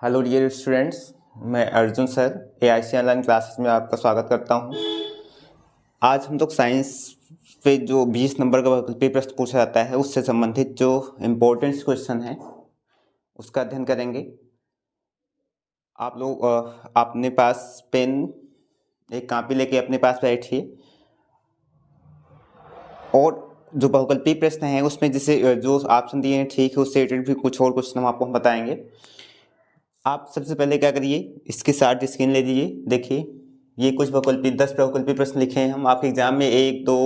Hello dear students, मैं Arjun sir AIC online classes में आपका स्वागत करता हूं। आज हम लोग साइंस पे जो 20 नंबर का वैकल्पिक प्रश्न पूछा जाता है उससे संबंधित जो इम्पोर्टेंट क्वेश्चन है उसका अध्ययन करेंगे। आप लोग अपने पास पेन एक कॉपी लेके अपने पास बैठिए और जो बहुकल्पीय प्रश्न है उसमें जैसे जो ऑप्शन दिए हैं ठीक है, उससे रिलेटेड भी कुछ और क्वेश्चन हम आपको बताएंगे। आप सबसे पहले क्या करिए, इसके साथ स्क्रीन ले लीजिए। देखिए ये कुछ बहुकल्पीय 10 बहुकल्पीय प्रश्न लिखे हैं हम आपके एग्जाम में 1 2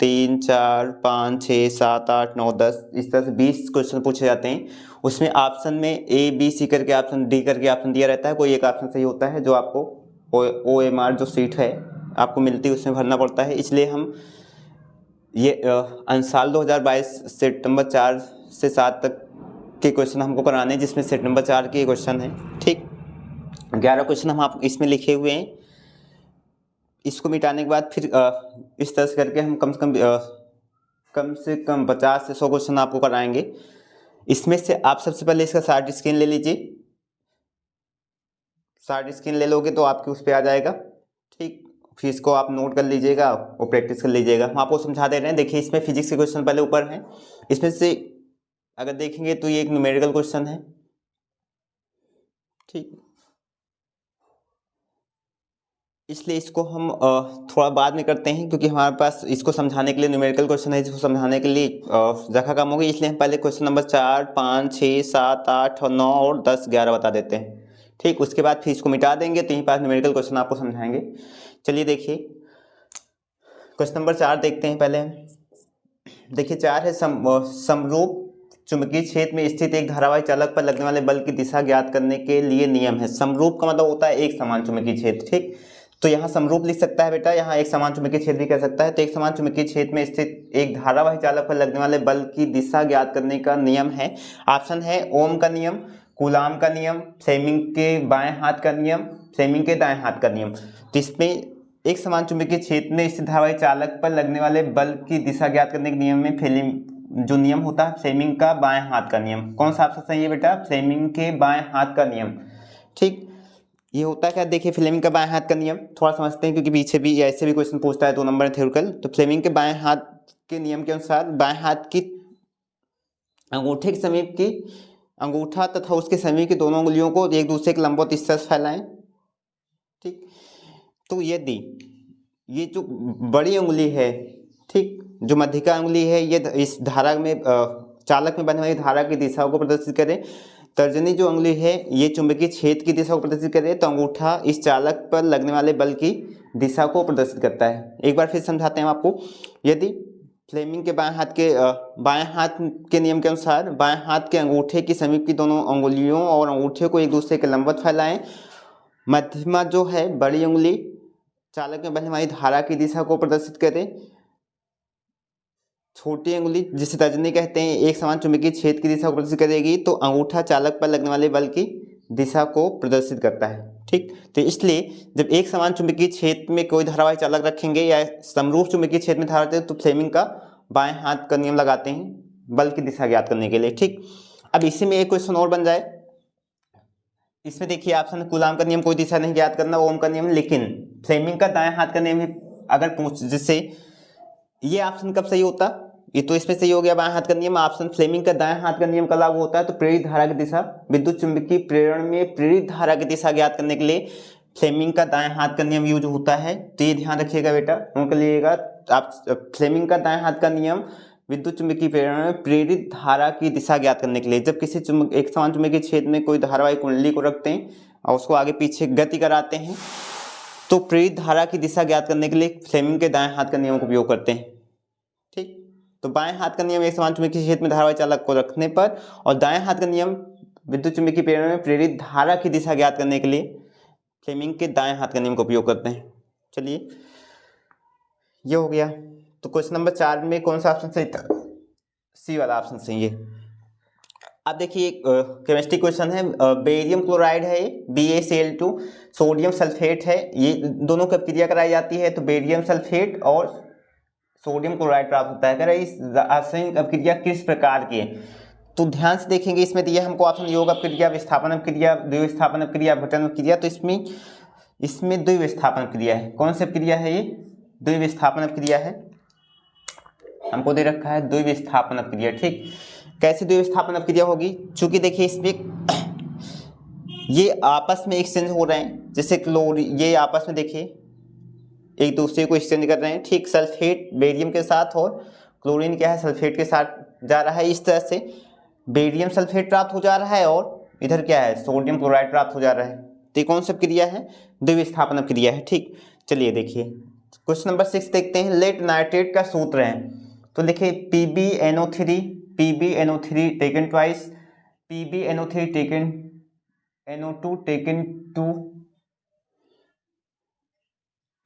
3 4 5 6 7 8 9 10 इस तरह से 20 क्वेश्चन पूछे जाते हैं। उसमें ऑप्शन में A B C करके ऑप्शन D करके ऑप्शन दिया रहता है, कोई एक ऑप्शन सही होता है जो आपको OMR जो सीट है आपको मिलती है उसमें भरना पड़ता है। इसलिए हम ये साल 2022 सितंबर 4 से 7 तक के क्वेश्चन हमको कराने हैं, जिसमें सेट नंबर 4 के क्वेश्चन है। ठीक, 11 क्वेश्चन हम आप इसमें लिखे हुए हैं। इसको मिटाने के बाद फिर इस तरह से करके हम कम से कम 50 से 100 क्वेश्चन आपको कराएंगे। इसमें से आप सबसे पहले इसका शार्ट स्क्रीन ले लीजिए। शार्ट स्क्रीन ले लोगे तो आपके उस पर आ जाएगा। ठीक, फिर इसको आप नोट कर लीजिएगा और प्रैक्टिस कर लीजिएगा। हम आपको समझा दे रहे हैं। देखिए इसमें फिजिक्स के क्वेश्चन पहले ऊपर हैं। इसमें से अगर देखेंगे तो ये एक न्यूमेरिकल क्वेश्चन है। ठीक, इसलिए इसको हम थोड़ा बाद में करते हैं क्योंकि हमारे पास इसको समझाने के लिए न्यूमेरिकल क्वेश्चन है, इसको समझाने के लिए जगह कम होगी। इसलिए हम पहले क्वेश्चन नंबर 4 5 6 7 8 और 9 और 10 11 बता देते हैं। ठीक, उसके बाद फिर इसको मिटा देंगे तो यहीं पास न्यूमेरिकल क्वेश्चन आपको समझाएंगे। चलिए देखिए क्वेश्चन नंबर 4 देखते हैं पहले। देखिए 4 है समरूप चुंबकीय क्षेत्र में स्थित एक धारावाही चालक पर लगने वाले बल की दिशा ज्ञात करने के लिए नियम है। समरूप का मतलब होता है एक समान चुंबकीय क्षेत्र। ठीक, तो यहाँ समरूप लिख सकता है बेटा, यहाँ एक समान चुंबकीय क्षेत्र भी कह सकता है। तो एक समान चुंबकीय क्षेत्र में स्थित एक धारावाही चालक पर लगने वाले बल की दिशा ज्ञात करने का नियम है। ऑप्शन है ओम का नियम, कूलाम का नियम, फ्लेमिंग के बाएं हाथ का नियम, फ्लेमिंग के दाएं हाथ का नियम। तो इसमें एक समान चुंबकीय क्षेत्र में स्थित धारावाही चालक पर लगने वाले बल की दिशा ज्ञात करने के नियम में जो नियम होता है फ्लेमिंग का बाएं हाथ का नियम। कौन सा ऑप्शन सही है बेटा? फ्लेमिंग के बाएं हाथ का नियम। ठीक, ये होता है क्या? देखिए फ्लेमिंग का बाएं हाथ का नियम थोड़ा समझते हैं क्योंकि पीछे भी ऐसे भी क्वेश्चन पूछता है 2 नंबर थ्योरेटिकल। तो फ्लेमिंग के बाएं हाथ के नियम के अनुसार बाएं हाथ की अंगूठे के समीप की अंगूठा तथा उसके समीप की दोनों उंगलियों को एक दूसरे के लंबवत इस तरह से फैलाएं। ठीक, तो यदि ये जो बड़ी उंगली है, ठीक, जो मध्यिका उंगली है, ये इस धारा में चालक में बनने वाली धारा की दिशा को प्रदर्शित करे, तर्जनी जो उंगली है ये चुंबकीय क्षेत्र की दिशा को प्रदर्शित करे, तो अंगूठा इस चालक पर लगने वाले बल की दिशा को प्रदर्शित करता है। एक बार फिर समझाते हैं आपको। यदि फ्लेमिंग के बाएं हाथ के नियम के अनुसार बाएं हाथ के अंगूठे की समीप की दोनों उंगलियों और अंगूठे को एक दूसरे के लंबवत फैलाएं, मध्यमा जो है बड़ी उंगली चालक में बहने वाली धारा की दिशा को प्रदर्शित करे, छोटी उंगली जिसे तर्जनी कहते हैं एक समान चुंबकीय क्षेत्र की दिशा को प्रदर्शित करेगी, तो अंगूठा चालक पर लगने वाले बल की दिशा को प्रदर्शित करता है। ठीक, तो इसलिए जब एक समान चुंबकीय क्षेत्र में कोई धारावाही चालक रखेंगे या समरूप चुंबकीय क्षेत्र में धारा तो फ्लेमिंग का बाएं हाथ का नियम लगाते हैं बल की दिशा ज्ञात करने के लिए। ठीक, अब इसी में एक क्वेश्चन और बन जाए। इसमें देखिए ऑप्शन कूलाम का नियम कोई दिशा नहीं ज्ञात करना, ओम का नियम, लेकिन फ्लेमिंग का दाएं हाथ का नियम अगर पूछ जिससे ये ऑप्शन कब सही होता? ये तो इसमें सही हो गया बाएं हाथ का नियम। ऑप्शन फ्लेमिंग का दाएं हाथ का नियम कब लागू होता है? तो प्रेरित धारा की दिशा, विद्युत चुंबकीय प्रेरण में प्रेरित धारा की दिशा ज्ञात करने के लिए फ्लेमिंग का दाएं हाथ का नियम यूज होता है। तो ये ध्यान रखिएगा बेटा, नोट कर लीजिएगा आप। फ्लेमिंग का दाएं हाथ का नियम विद्युत चुंबकीय प्रेरण में प्रेरित धारा की दिशा ज्ञात करने के लिए, जब किसी एक समान चुंबकीय क्षेत्र में कोई धारावाही कुंडली को रखते हैं और उसको आगे पीछे गति कराते हैं, तो प्रेरित धारा की दिशा ज्ञात करने के लिए फ्लेमिंग के दाएं हाथ का नियम का उपयोग करते हैं। ठीक, तो बाएं हाथ का नियम एक समान चुंबकीय क्षेत्र में धारावाही चालक को रखने पर, और दाएं हाथ का नियम विद्युत चुंबकीय प्रेरण में प्रेरित धारा की दिशा ज्ञात करने के लिए फ्लेमिंग के दाएं हाथ का नियम का उपयोग करते हैं। चलिए ये हो गया। तो क्वेश्चन नंबर 4 में कौन सा ऑप्शन सही था? सी वाला ऑप्शन सही है। अब देखिए केमिस्ट्री क्वेश्चन है। बेरियम क्लोराइड है, BaCl2, सोडियम सल्फेट है, ये दोनों की क्रिया कराई जाती है तो बेरियम सल्फेट और सोडियम क्लोराइड प्राप्त होता है। कह रहे इस रासायनिक अभिक्रिया किस प्रकार की है? तो ध्यान से देखेंगे, इसमें दिया हमको ऑप्शन योग अपक्रिया, विस्थापन अपक्रिया, द्विविस्थापन अपक्रिया, अपघटन अपक्रिया। तो इसमें द्विविस्थापन अपक्रिया है। कौन सी अपक्रिया है ये? द्विविस्थापन अपक्रिया है, हमको दे रखा है द्विविस्थापन अपक्रिया। ठीक, कैसे द्विविस्थापन अपक्रिया होगी? चूंकि देखिए इसमें ये आपस में एक्सचेंज हो रहे हैं, जैसे क्लोरीन, ये आपस में देखिए एक दूसरे को एक्सचेंज कर रहे हैं। ठीक, सल्फेट बेरियम के साथ और क्लोरीन क्या है, सल्फेट के साथ जा रहा है। इस तरह से बेरियम सल्फेट प्राप्त हो जा रहा है और इधर क्या है, सोडियम क्लोराइड प्राप्त हो जा रहा है। तो ये कौन सी क्रिया है? द्विविस्थापन क्रिया है। ठीक, चलिए देखिए क्वेश्चन नंबर 6 देखते हैं। लेड नाइट्रेट का सूत्र है, तो देखिए PbNO3 taken twice, PbNO3 taken NO2 taken 2,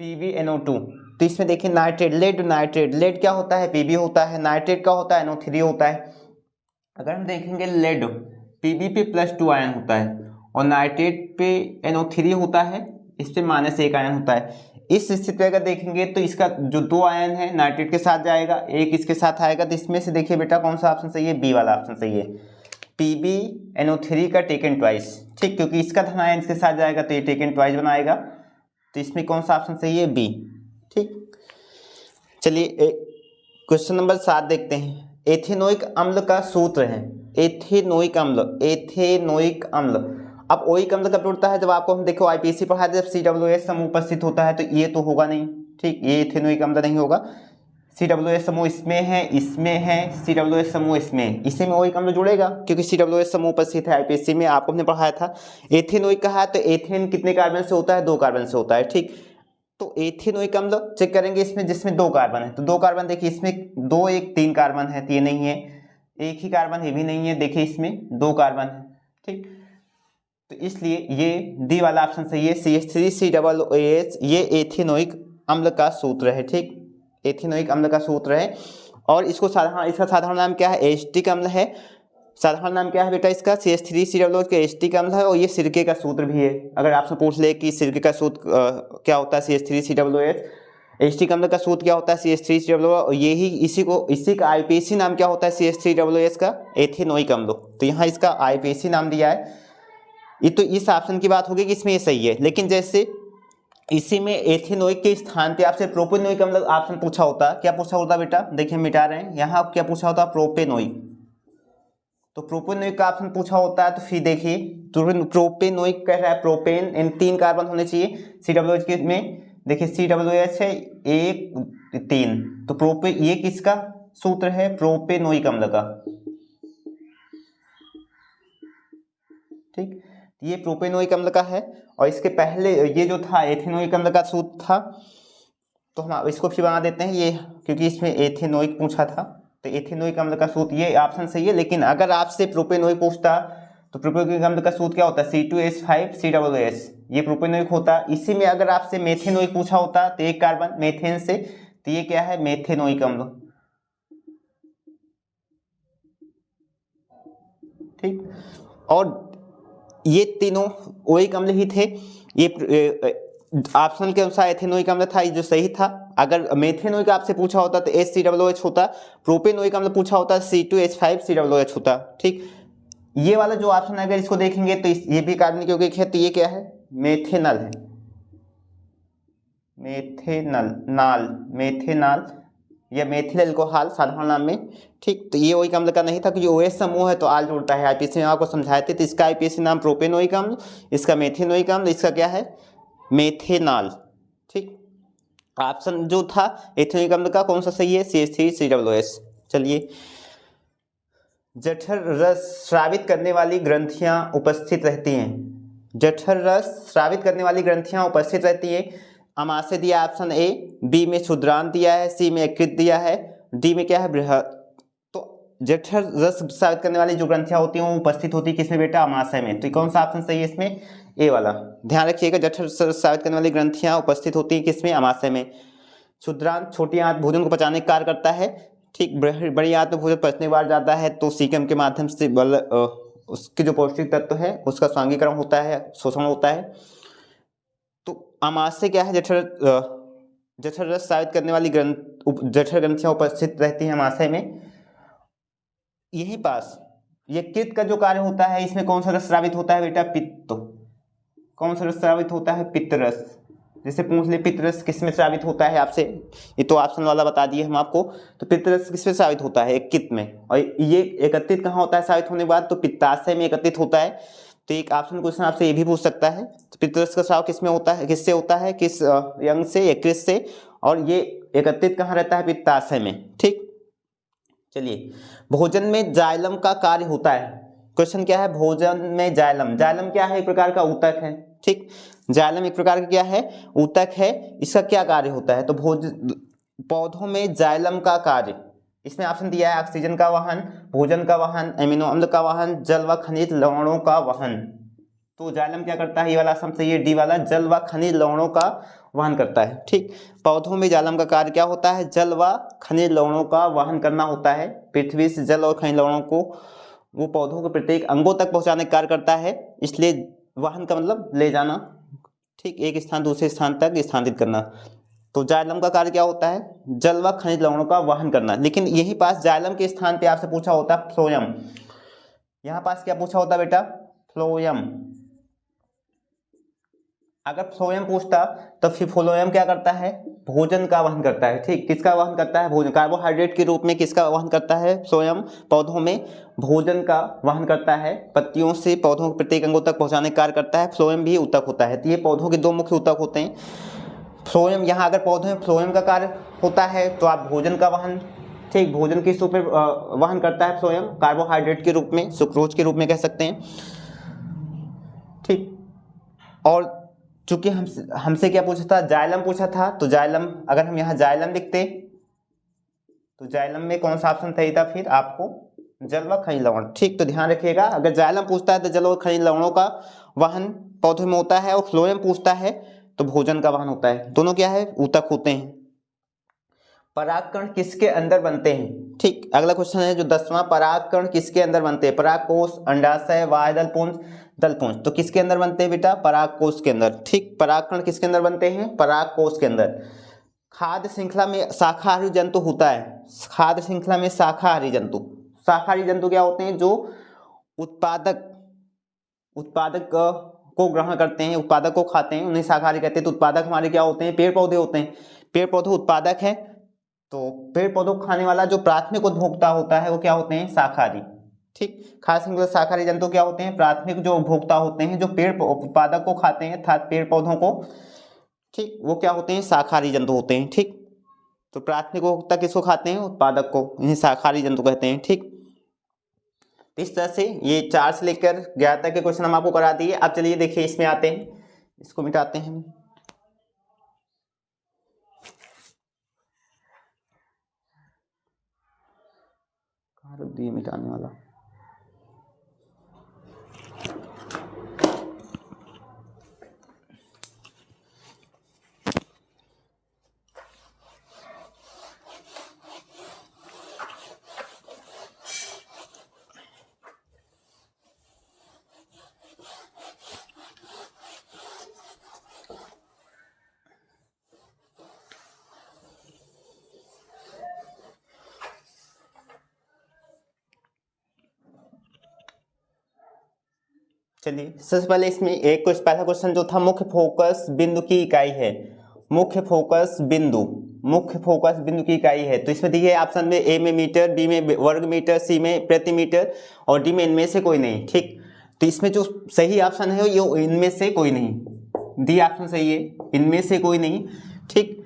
PbNO2। तो इसमें देखिए नाइट्रेट, लेड नाइट्रेट, लेड क्या होता है? Pb होता है, नाइट्रेट का होता है NO3 होता है। अगर हम देखेंगे लेड Pb पे +2 आयन होता है और नाइट्रेट पे NO3 होता है, इस पे -1 आयन होता है। इस स्थिति में अगर देखेंगे तो इसका जो 2 आयन है नाइट्रेट के साथ जाएगा, एक इसके साथ आएगा। तो इसमें से देखिए बेटा कौन सा ऑप्शन सही है? बी वाला ऑप्शन सही है, PbNO3 का टेकन ट्वाइस। ठीक, क्योंकि इसका धन आयन इसके साथ जाएगा तो ये टेकन ट्वाइस बनाएगा। तो इसमें कौन सा ऑप्शन सही है? बी। ठीक, चलिए क्वेश्चन नंबर 7 देखते हैं। एथेनोइक अम्ल का सूत्र है, एथेनोइक अम्ल। अब ओइक अम्ल कब जुड़ता है? जब आपको हम देखो आईपीसी पढ़ा है, जब COOH समूह उपस्थित होता है, तो ये तो होगा नहीं। ठीक, ये एथेनोइक अम्ल नहीं होगा। COOH समूह इसमें है, COOH समूह इसमें, इसी में ओइक अम्ल जुड़ेगा क्योंकि COOH समूह उपस्थित है। आईपीसी में आपको हमने पढ़ाया था। एथेनोइक कहा तो एथेन कितने कार्बन से होता है? 2 कार्बन से होता है। ठीक, तो एथेनोइक अम्ल चेक करेंगे इसमें, जिसमें 2 कार्बन है। तो 2 कार्बन देखिए इसमें 2 1 3 कार्बन है, तो ये नहीं है। एक ही कार्बन ये भी नहीं है, देखिए इसमें 2 कार्बन है। ठीक, तो इसलिए ये डी वाला ऑप्शन सही है, CH3COOH, ये एथेनोइक अम्ल का सूत्र है। ठीक, एथेनोइक अम्ल का सूत्र है। और इसको इसका साधारण नाम क्या है? एसिटिक अम्ल है। साधारण नाम क्या है बेटा इसका? CH3COOH का एसिटिक अम्ल है। और ये सिरके का सूत्र भी है। अगर आपसे पूछ ले कि सिरके का सूत्र क्या होता है, CH3COOH, एसिटिक अम्ल का सूत्र क्या होता है, CH3COOH, और यही इसी का आईपीसी नाम क्या होता है, CH3OH का? एथेनोइक अम्ल। तो यहाँ इसका आईपीसी नाम दिया है। ये तो इस ऑप्शन की बात होगी कि इसमें ये सही है, लेकिन जैसे इसी में एथेनोइक के स्थान पे आपसे प्रोपेनोइक अम्ल ऑप्शन पूछा होता, क्या पूछा होता बेटा? देखिए मिटा रहे हैं, यहाँ क्या पूछा होता? प्रोपेनोइक। तो प्रोपेनोइक का ऑप्शन पूछा होता है, तो फिर देखिए प्रोपेनोइक कह रहा है, प्रोपेन इन 3 कार्बन होने चाहिए। COOH के में देखिए COOH है 1 3, तो प्रोपे ये किसका सूत्र है? प्रोपेनोइक अम्ल का। ठीक, ये प्रोपेनोइक अम्ल का है। और इसके पहले ये जो था एथेनोइक अम्ल का सूत्र था, तो हम इसको फिर बना देते हैं ये, क्योंकि इसमें एथेनोइक पूछा था। तो एथेनोइक अम्ल का सूत्र ये ऑप्शन सही है। लेकिन अगर आपसे प्रोपेनोइक पूछता तो प्रोपेनोइक अम्ल का सूत्र क्या होता है? C2H5COOH, ये प्रोपेनोइक होता। इसी में अगर आपसे मेथेनोइक पूछा होता तो 1 कार्बन मेथेन से, तो ये क्या है? मेथेनोइक अम्ल। ठीक, और ये तीनों ओइक अम्ल ही थे। ये ऑप्शन के अनुसार एथेनोइक अम्ल था, ये जो सही था। अगर मेथेनोइक आपसे पूछा होता तो HCOOH होता, प्रोपेनोइक अम्ल पूछा होता C2H5COOH होता। ठीक, ये वाला जो ऑप्शन है अगर इसको देखेंगे तो ये भी कार्बनिक यौगिक है, तो ये क्या है? मेथेनल है, मेथेनॉल या मेथिल अल्कोहल साधारण नाम में। ठीक, तो ये ओइक अम्ल का नहीं था, क्योंकि OH समूह है तो आल जुड़ता है। आईपीसी में आपको समझाए थे, तो इसका आईपीसी नाम प्रोपेनोइक अम्ल, इसका मेथेनोइक अम्ल, इसका क्या है? मेथेनॉल। ठीक, ऑप्शन जो था एथेनोइक अम्ल का कौन सा सही है? CH3COOH। चलिए, जठर रस स्रावित करने वाली ग्रंथियां उपस्थित रहती हैं, जठर रस स्रावित करने वाली ग्रंथियां उपस्थित रहती है। अमाशय दिया ऑप्शन ए, बी में क्षुद्रांत दिया है, सी में यकृत दिया है, डी में क्या है? बृहत। तो जठर रस स्रावित करने वाली जो ग्रंथियां होती हैं वो उपस्थित होती है किसमें बेटा? अमाशय में। तो कौन सा ऑप्शन सही है इसमें? ए वाला। ध्यान रखिएगा, जठर रस स्रावित करने वाली ग्रंथियां उपस्थित होती है किसमें? अमाशय में। क्षुद्रांत छोटी आंत भोजन को पचाने का कार्य करता है। ठीक, बड़ी आंत में भोजन पचने बार जाता है तो सीकम के माध्यम से उसके जो पौष्टिक तत्व है उसका स्वांगीकरण होता है, शोषण होता है। तो अमाशय क्या है? जठर रस स्रावित करने वाली जठर ग्रंथियां उपस्थित रहती हैं अमाशय में। यहीं पास ये कृत का जो कार्य होता है इसमें कौन सा रस स्रावित होता है बेटा? पित्त। कौन सा रस स्रावित होता है? पित्तरस। जैसे पूछ ले पित्तरस किसमें स्रावित होता है आपसे, ये तो ऑप्शन वाला बता दिए हम आपको। तो पित्तरस किसमें स्रावित होता है? एक कित में। और ये एकत्रित कहाँ होता है स्रावित होने के बाद? तो पित्ताशय में एकत्रित होता है। तो एक ऑप्शन क्वेश्चन आपसे ये भी पूछ सकता है, तो पित्तरस का स्राव किसमें होता है, किससे होता है, किस अंग से? यकृत से। और ये एकत्रित कहाँ रहता है? पित्ताशय में। ठीक, चलिए भोजन में जाइलम का कार्य होता है। क्वेश्चन क्या है? भोजन में जाइलम। जाइलम क्या है? एक प्रकार का ऊतक है। ठीक, जाइलम एक प्रकार का क्या है? ऊतक है। इसका क्या कार्य होता है? तो पौधों में जाइलम का कार्य, इसमें ऑप्शन दिया है ऑक्सीजन का वहन, भोजन का वहन, एमिनो अम्ल का वहन, जल व खनिज लवणों का वहन। तो जाइलम क्या करता है? ये वाला ऑप्शन सही है, डी वाला, जल व खनिज लवणों का वहन करता है। ठीक, पौधों में जाइलम का कार्य क्या होता है? जल व खनिज लवणों का वहन करना होता है। पृथ्वी से जल और खनिज लवणों को वो पौधों के प्रत्येक अंगों तक पहुंचाने का कार्य करता है, इसलिए वहन का मतलब ले जाना। ठीक, एक स्थान दूसरे स्थान तक स्थानांतरित करना। तो जाइलम का कार्य क्या होता है? जल व खनिज लवणों का वहन करना। लेकिन यही पास जाइलम के स्थान पे आपसे पूछा होता फ्लोएम। यहाँ पास क्या पूछा होता बेटा? फ्लोएम। अगर फ्लोएम पूछता तो फिर फ्लोएम क्या करता है? भोजन का वहन करता है। ठीक, किसका वहन करता है? भोजन, कार्बोहाइड्रेट के रूप में किसका वहन करता है? फ्लोएम पौधों में भोजन का वहन करता है, पत्तियों से पौधों के प्रत्येक अंगों तक पहुंचाने का कार्य करता है। फ्लोएम भी ऊतक होता है। तो ये पौधों के दो मुख्य ऊतक होते हैं। फ्लोएम, यहाँ अगर पौधों में फ्लोएम का कार्य होता है तो आप भोजन का वहन, ठीक, भोजन किस रूप में वहन करता है? फ्लोएम कार्बोहाइड्रेट के रूप में, सुक्रोज के रूप में कह सकते हैं। ठीक, और चूंकि हमसे क्या पूछा था? जाइलम पूछा था। तो जाइलम, अगर हम यहाँ जाइलम लिखते तो जाइलम में कौन सा ऑप्शन सही था फिर आपको? जल व खनिज लवण। ठीक, तो ध्यान रखिएगा, अगर जाइलम पूछता है तो जल और खनिज लवणों का वहन पौधे में होता है, और फ्लोएम पूछता है तो भोजन का वहन होता है। दोनों क्या है? ऊतक होते हैं। परागकण किसके अंदर बनते हैं? ठीक, अगला क्वेश्चन है जो 10वां, परागकण किसके अंदर बनते हैं? परागकोश, अंडाशय, बाह्यदलपुंज, दलपुंज। तो किसके अंदर बनते हैं बेटा? परागकोश के अंदर। ठीक, परागकण किसके अंदर बनते हैं? परागकोश के अंदर। खाद्य श्रृंखला में शाकाहारी जंतु होता है। खाद्य श्रृंखला में शाकाहारी जंतु, शाकाहारी जंतु क्या होते हैं? जो उत्पादक को ग्रहण करते हैं, उत्पादक को खाते हैं, उन्हें शाकाहारी कहते हैं। तो उत्पादक हमारे क्या होते हैं? पेड़ पौधे होते हैं। पेड़ पौधे उत्पादक है, तो पेड़ पौधों को खाने वाला जो प्राथमिक उपभोक्ता होता है वो क्या होते हैं? शाकाहारी। ठीक, खास करके शाकाहारी जंतु क्या होते हैं? प्राथमिक जो उपभोक्ता होते हैं, जो पेड़ उत्पादक को खाते हैं अर्थात पेड़ पौधों को, ठीक, वो क्या होते हैं? शाकाहारी जंतु होते हैं। ठीक, तो प्राथमिक उपभोक्ता किसको खाते हैं? उत्पादक को, इन्हें शाकाहारी जंतु कहते हैं। ठीक, इस तरह से ये 4 से लेकर 11 तक के क्वेश्चन हम आपको करा दिए। अब चलिए देखिए इसमें आते हैं, इसको मिटाते हैं। कहाँ रख दिए मिटाने वाला? चलिए सबसे पहले इसमें एक पहला क्वेश्चन जो था, मुख्य फोकस बिंदु की इकाई है। मुख्य फोकस बिंदु की इकाई है। तो इसमें दिए ऑप्शन में ए में मीटर, बी में वर्ग मीटर, सी में प्रति मीटर और डी में इनमें से कोई नहीं। ठीक, तो इसमें जो सही ऑप्शन है ये इनमें से कोई नहीं, डी ऑप्शन सही है, इनमें से कोई नहीं। ठीक,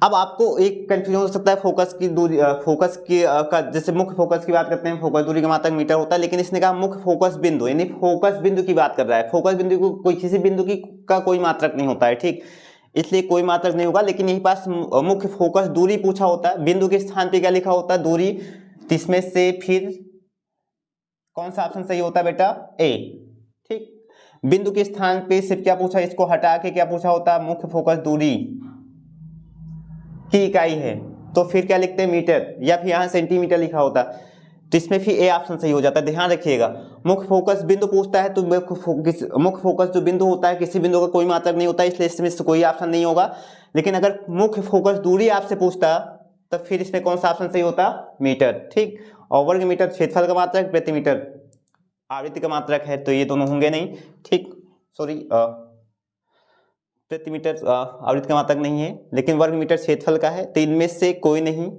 अब आपको एक कंफ्यूजन हो सकता है फोकस की दूरी, फोकस की का, जैसे मुख्य फोकस की बात करते हैं, फोकस दूरी का मात्रक मीटर होता है, लेकिन इसने कहा मुख्य फोकस बिंदु, यानी फोकस बिंदु की बात कर रहा है। फोकस बिंदु को कोई किसी बिंदु की का कोई मात्रक नहीं होता है। ठीक, इसलिए कोई मात्रक नहीं होगा। लेकिन यही पास मुख्य फोकस दूरी पूछा होता है, बिंदु के स्थान पे क्या लिखा होता है? दूरी। इसमें से फिर कौन सा ऑप्शन सही होता है बेटा? ए। ठीक, बिंदु के स्थान पे सिर्फ क्या पूछा, इसको हटा के क्या पूछा होता है? मुख्य फोकस दूरी की इकाई है। तो फिर क्या लिखते हैं? मीटर, या फिर यहाँ सेंटीमीटर लिखा होता। तो इसमें फिर ए ऑप्शन सही हो जाता है। ध्यान रखिएगा, मुख्य फोकस बिंदु पूछता है तो मुख्य फोकस जो बिंदु होता है किसी बिंदु का कोई मात्रक नहीं होता, इसलिए इसमें कोई ऑप्शन नहीं होगा। लेकिन अगर मुख्य फोकस दूरी आपसे पूछता तो फिर इसमें कौन सा ऑप्शन सही होता? मीटर। ठीक, और वर्ग मीटर क्षेत्रफल का मात्रक, प्रति मीटर आवृत्ति का मात्रक है, तो ये दोनों होंगे नहीं। ठीक, सॉरी, प्रति मीटर आवृत्ति का मात्रक नहीं है, लेकिन वर्ग मीटर क्षेत्रफल का है, तो इनमें से कोई नहीं।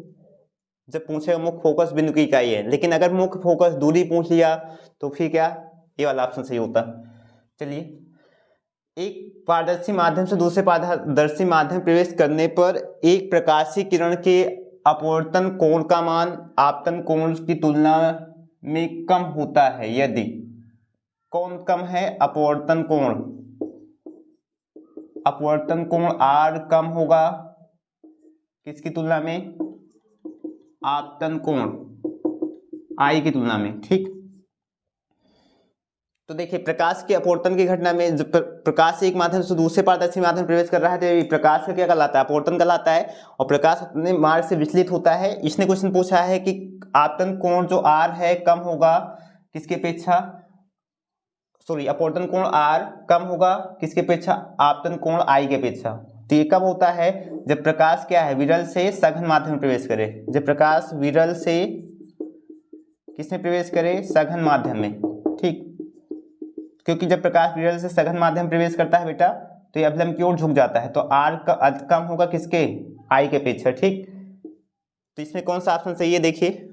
जब पूछेगा मुख्य फोकस बिंदु की इकाई है, लेकिन अगर मुख्य फोकस दूरी पूछ लिया तो फिर क्या, ये वाला ऑप्शन सही होता। चलिए, एक पारदर्शी माध्यम से दूसरे पारदर्शी माध्यम प्रवेश करने पर एक प्रकाशीय किरण के अपवर्तन कोण का मान आपतन कोण की तुलना में कम होता है यदि कौन कम है, अपवर्तन कोण R कम होगा किसकी तुलना में, आपतन कोण I की तुलना में। ठीक, तो देखिए प्रकाश के अपवर्तन की घटना में जब प्रकाश एक माध्यम से दूसरे पारदर्शी माध्यम प्रवेश कर रहा है तो प्रकाश का क्या कहलाता है, अपवर्तन कहलाता है, और प्रकाश अपने मार्ग से विचलित होता है। इसने क्वेश्चन पूछा है कि आपतन कोण जो R है कम होगा किसके अपेक्षा, सॉरी, अपवर्तन कोण R कम होगा किसके अपेक्षा, आपतन कोण I के अपेक्षा। तो ये कब होता है, जब प्रकाश क्या है, विरल से सघन माध्यम में प्रवेश करे। जब प्रकाश विरल से किसमें प्रवेश करे, सघन माध्यम में। ठीक, क्योंकि जब प्रकाश विरल से सघन माध्यम प्रवेश करता है बेटा तो ये अवलंब की ओर झुक जाता है, तो R का कम होगा किसके, I के अपेक्षा। ठीक, तो इसमें कौन सा ऑप्शन सही है, देखिए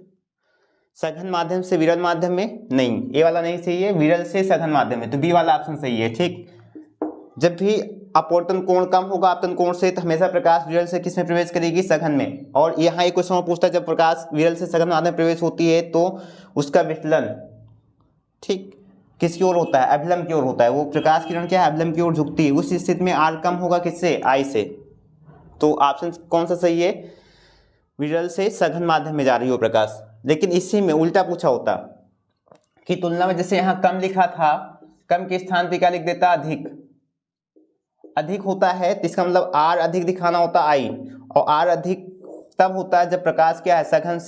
सघन माध्यम से विरल माध्यम में, नहीं, ए वाला नहीं सही है, विरल से सघन माध्यम में, तो बी वाला ऑप्शन सही है। ठीक, जब भी अपवर्तन कोण कम होगा आपतन कोण से तो हमेशा प्रकाश विरल से किसमें प्रवेश करेगी, सघन में। और यहाँ एक क्वेश्चन पूछता है, जब प्रकाश विरल से सघन माध्यम में प्रवेश होती है तो उसका विचलन, ठीक, किसकी ओर होता है, अभिलंब की ओर होता है। वो प्रकाश किरण क्या है, अभिलंब की ओर झुकती है। उस स्थिति में R कम होगा किससे, I से। तो ऑप्शन कौन सा सही है, विरल से सघन माध्यम में जा रही हो प्रकाश। लेकिन इसी में उल्टा पूछा होता कि तुलना में, जैसे यहाँ कम लिखा था, कम के स्थान पे क्या लिख देता, अधिक होता है, तो इसका मतलब R अधिक दिखाना होता I, और R अधिक तब होता है जब प्रकाश क्या है, सघन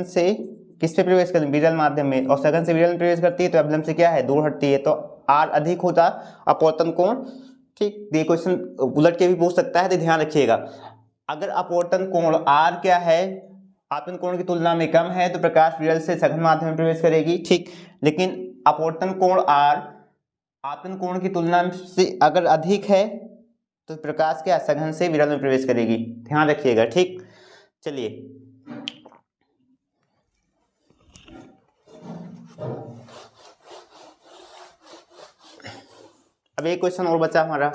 से किस पे प्रवेश करती है, विरल माध्यम में, और सघन से विरल में प्रवेश करती है तो अवलंब से क्या है, दूर हटती है, तो R अधिक होता अपवर्तन कोण। ठीक, ये क्वेश्चन उलट के भी पूछ सकता है, तो ध्यान रखिएगा। अगर अपवर्तन कोण R क्या है, आपतन कोण की तुलना में कम है तो प्रकाश विरल से सघन माध्यम में प्रवेश करेगी। ठीक, लेकिन अपवर्तन कोण R आपतन कोण की तुलना से अगर अधिक है तो प्रकाश क्या, सघन से विरल में प्रवेश करेगी, ध्यान रखिएगा। ठीक, चलिए अब एक क्वेश्चन और बचा हमारा।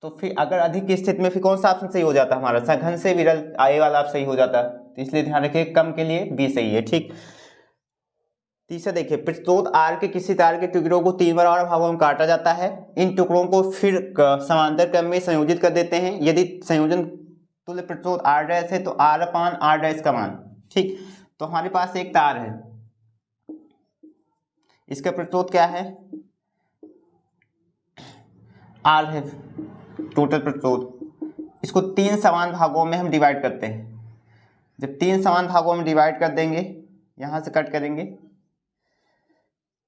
तो फिर अगर अधिक की स्थिति में फिर कौन सा ऑप्शन सही हो जाता है हमारा, सघन से विरल, आए वाला आप सही हो जाता है, तो इसलिए ध्यान रखिए कम के लिए बी सही है। ठीक, तीसरा देखिए, प्रतिरोध R के किसी तार के टुकड़ों को 3 बराबर भागों में काटा जाता है। इन टुकड़ों को फिर समांतर क्रम में संयोजित कर देते हैं। यदि संयोजन तुल्य प्रतिरोध R डैश है तो R अपान R डैश का मान। ठीक, तो हमारे पास एक तार है, इसका प्रतिरोध क्या है, R है टोटल प्रतिरोध। इसको 3 समान भागों में हम डिवाइड करते हैं। जब 3 समान भागों में डिवाइड कर देंगे, यहां से कट करेंगे,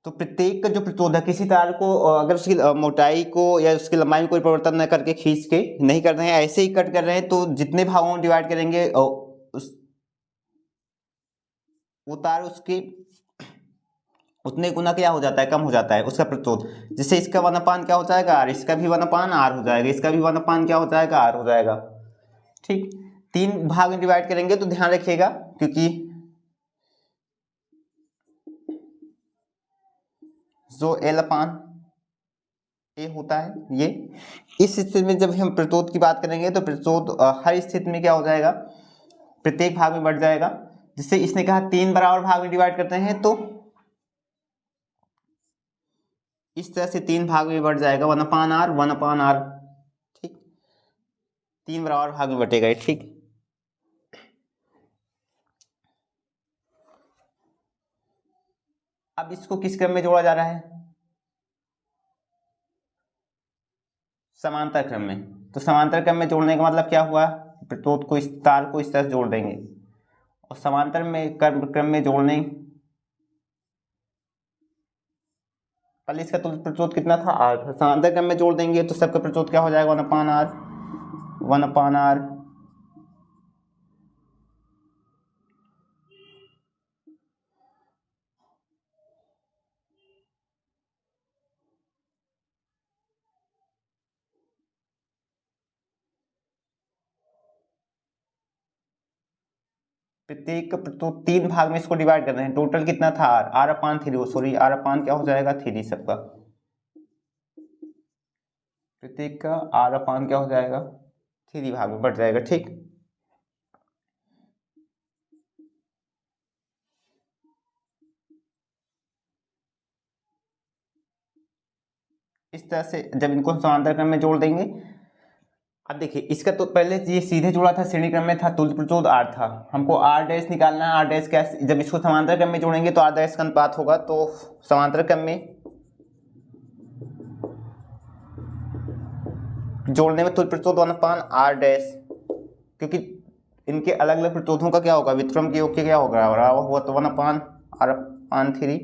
तो प्रत्येक का जो प्रतिरोध है, किसी तार को अगर उसकी मोटाई को या उसकी लंबाई में कोई परिवर्तन न करके खींच के नहीं कर रहे हैं, ऐसे ही कट कर रहे हैं, तो जितने भागों में डिवाइड करेंगे वो तार उसके उतने गुना क्या हो जाता है, कम हो जाता है उसका प्रतिरोध। जैसे इसका 1/, क्या हो जाएगा R, इसका भी 1/, R हो जाएगा, इसका भी 1/, क्या हो जाएगा, R हो जाएगा। ठीक, 3 भाग में डिवाइड करेंगे तो ध्यान रखिएगा, क्योंकि जो L/A होता है, ये इस स्थिति में जब हम प्रतिरोध की बात करेंगे तो प्रतिरोध हर स्थिति में क्या हो जाएगा, प्रत्येक भाग में बढ़ जाएगा। जिससे इसने कहा 3 बराबर भाग में डिवाइड करते हैं, तो इस तरह से 3 भाग में बढ़ जाएगा, 1/R। ठीक, 3 बराबर भाग में बटेगा। ठीक, अब इसको किस क्रम में जोड़ा जा रहा है, समांतर क्रम में। तो समांतर क्रम में जोड़ने का मतलब क्या हुआ, प्रतिरोध को, इस तार को इस तरह से जोड़ देंगे, और समांतर में क्रम में जोड़ने, पहले इसका प्रतिरोध कितना था, R, समांतर क्रम में जोड़ देंगे तो सबका प्रतिरोध क्या हो जाएगा, 1/R प्रत्येक का प्रतिरोध 3 भाग में इसको डिवाइड कर रहे हैं, टोटल कितना था r अपान 3, सॉरी r अपान क्या हो जाएगा 3 सबका, प्रत्येक का r अपान क्या हो जाएगा 3 भाग में बढ़ जाएगा। ठीक, इस तरह से जब इनको समांतर क्रम में जोड़ देंगे। अब देखिए इसका तो पहले ये सीधे जुड़ा था, श्रेणी क्रम में था, तुल्य प्रतिरोध r था, हमको r डैश निकालना है। r डैश क्या, जब इसको समांतर क्रम में जोड़ेंगे तो r डैश का अनुपात होगा, तो समांतर क्रम में जोड़ने में तुल्य प्रतिरोध 1/r डैश, क्योंकि इनके अलग अलग प्रतिरोधों का क्या होगा, व्युत्क्रम के योग के क्या होगा, हुआ तो 1/r/3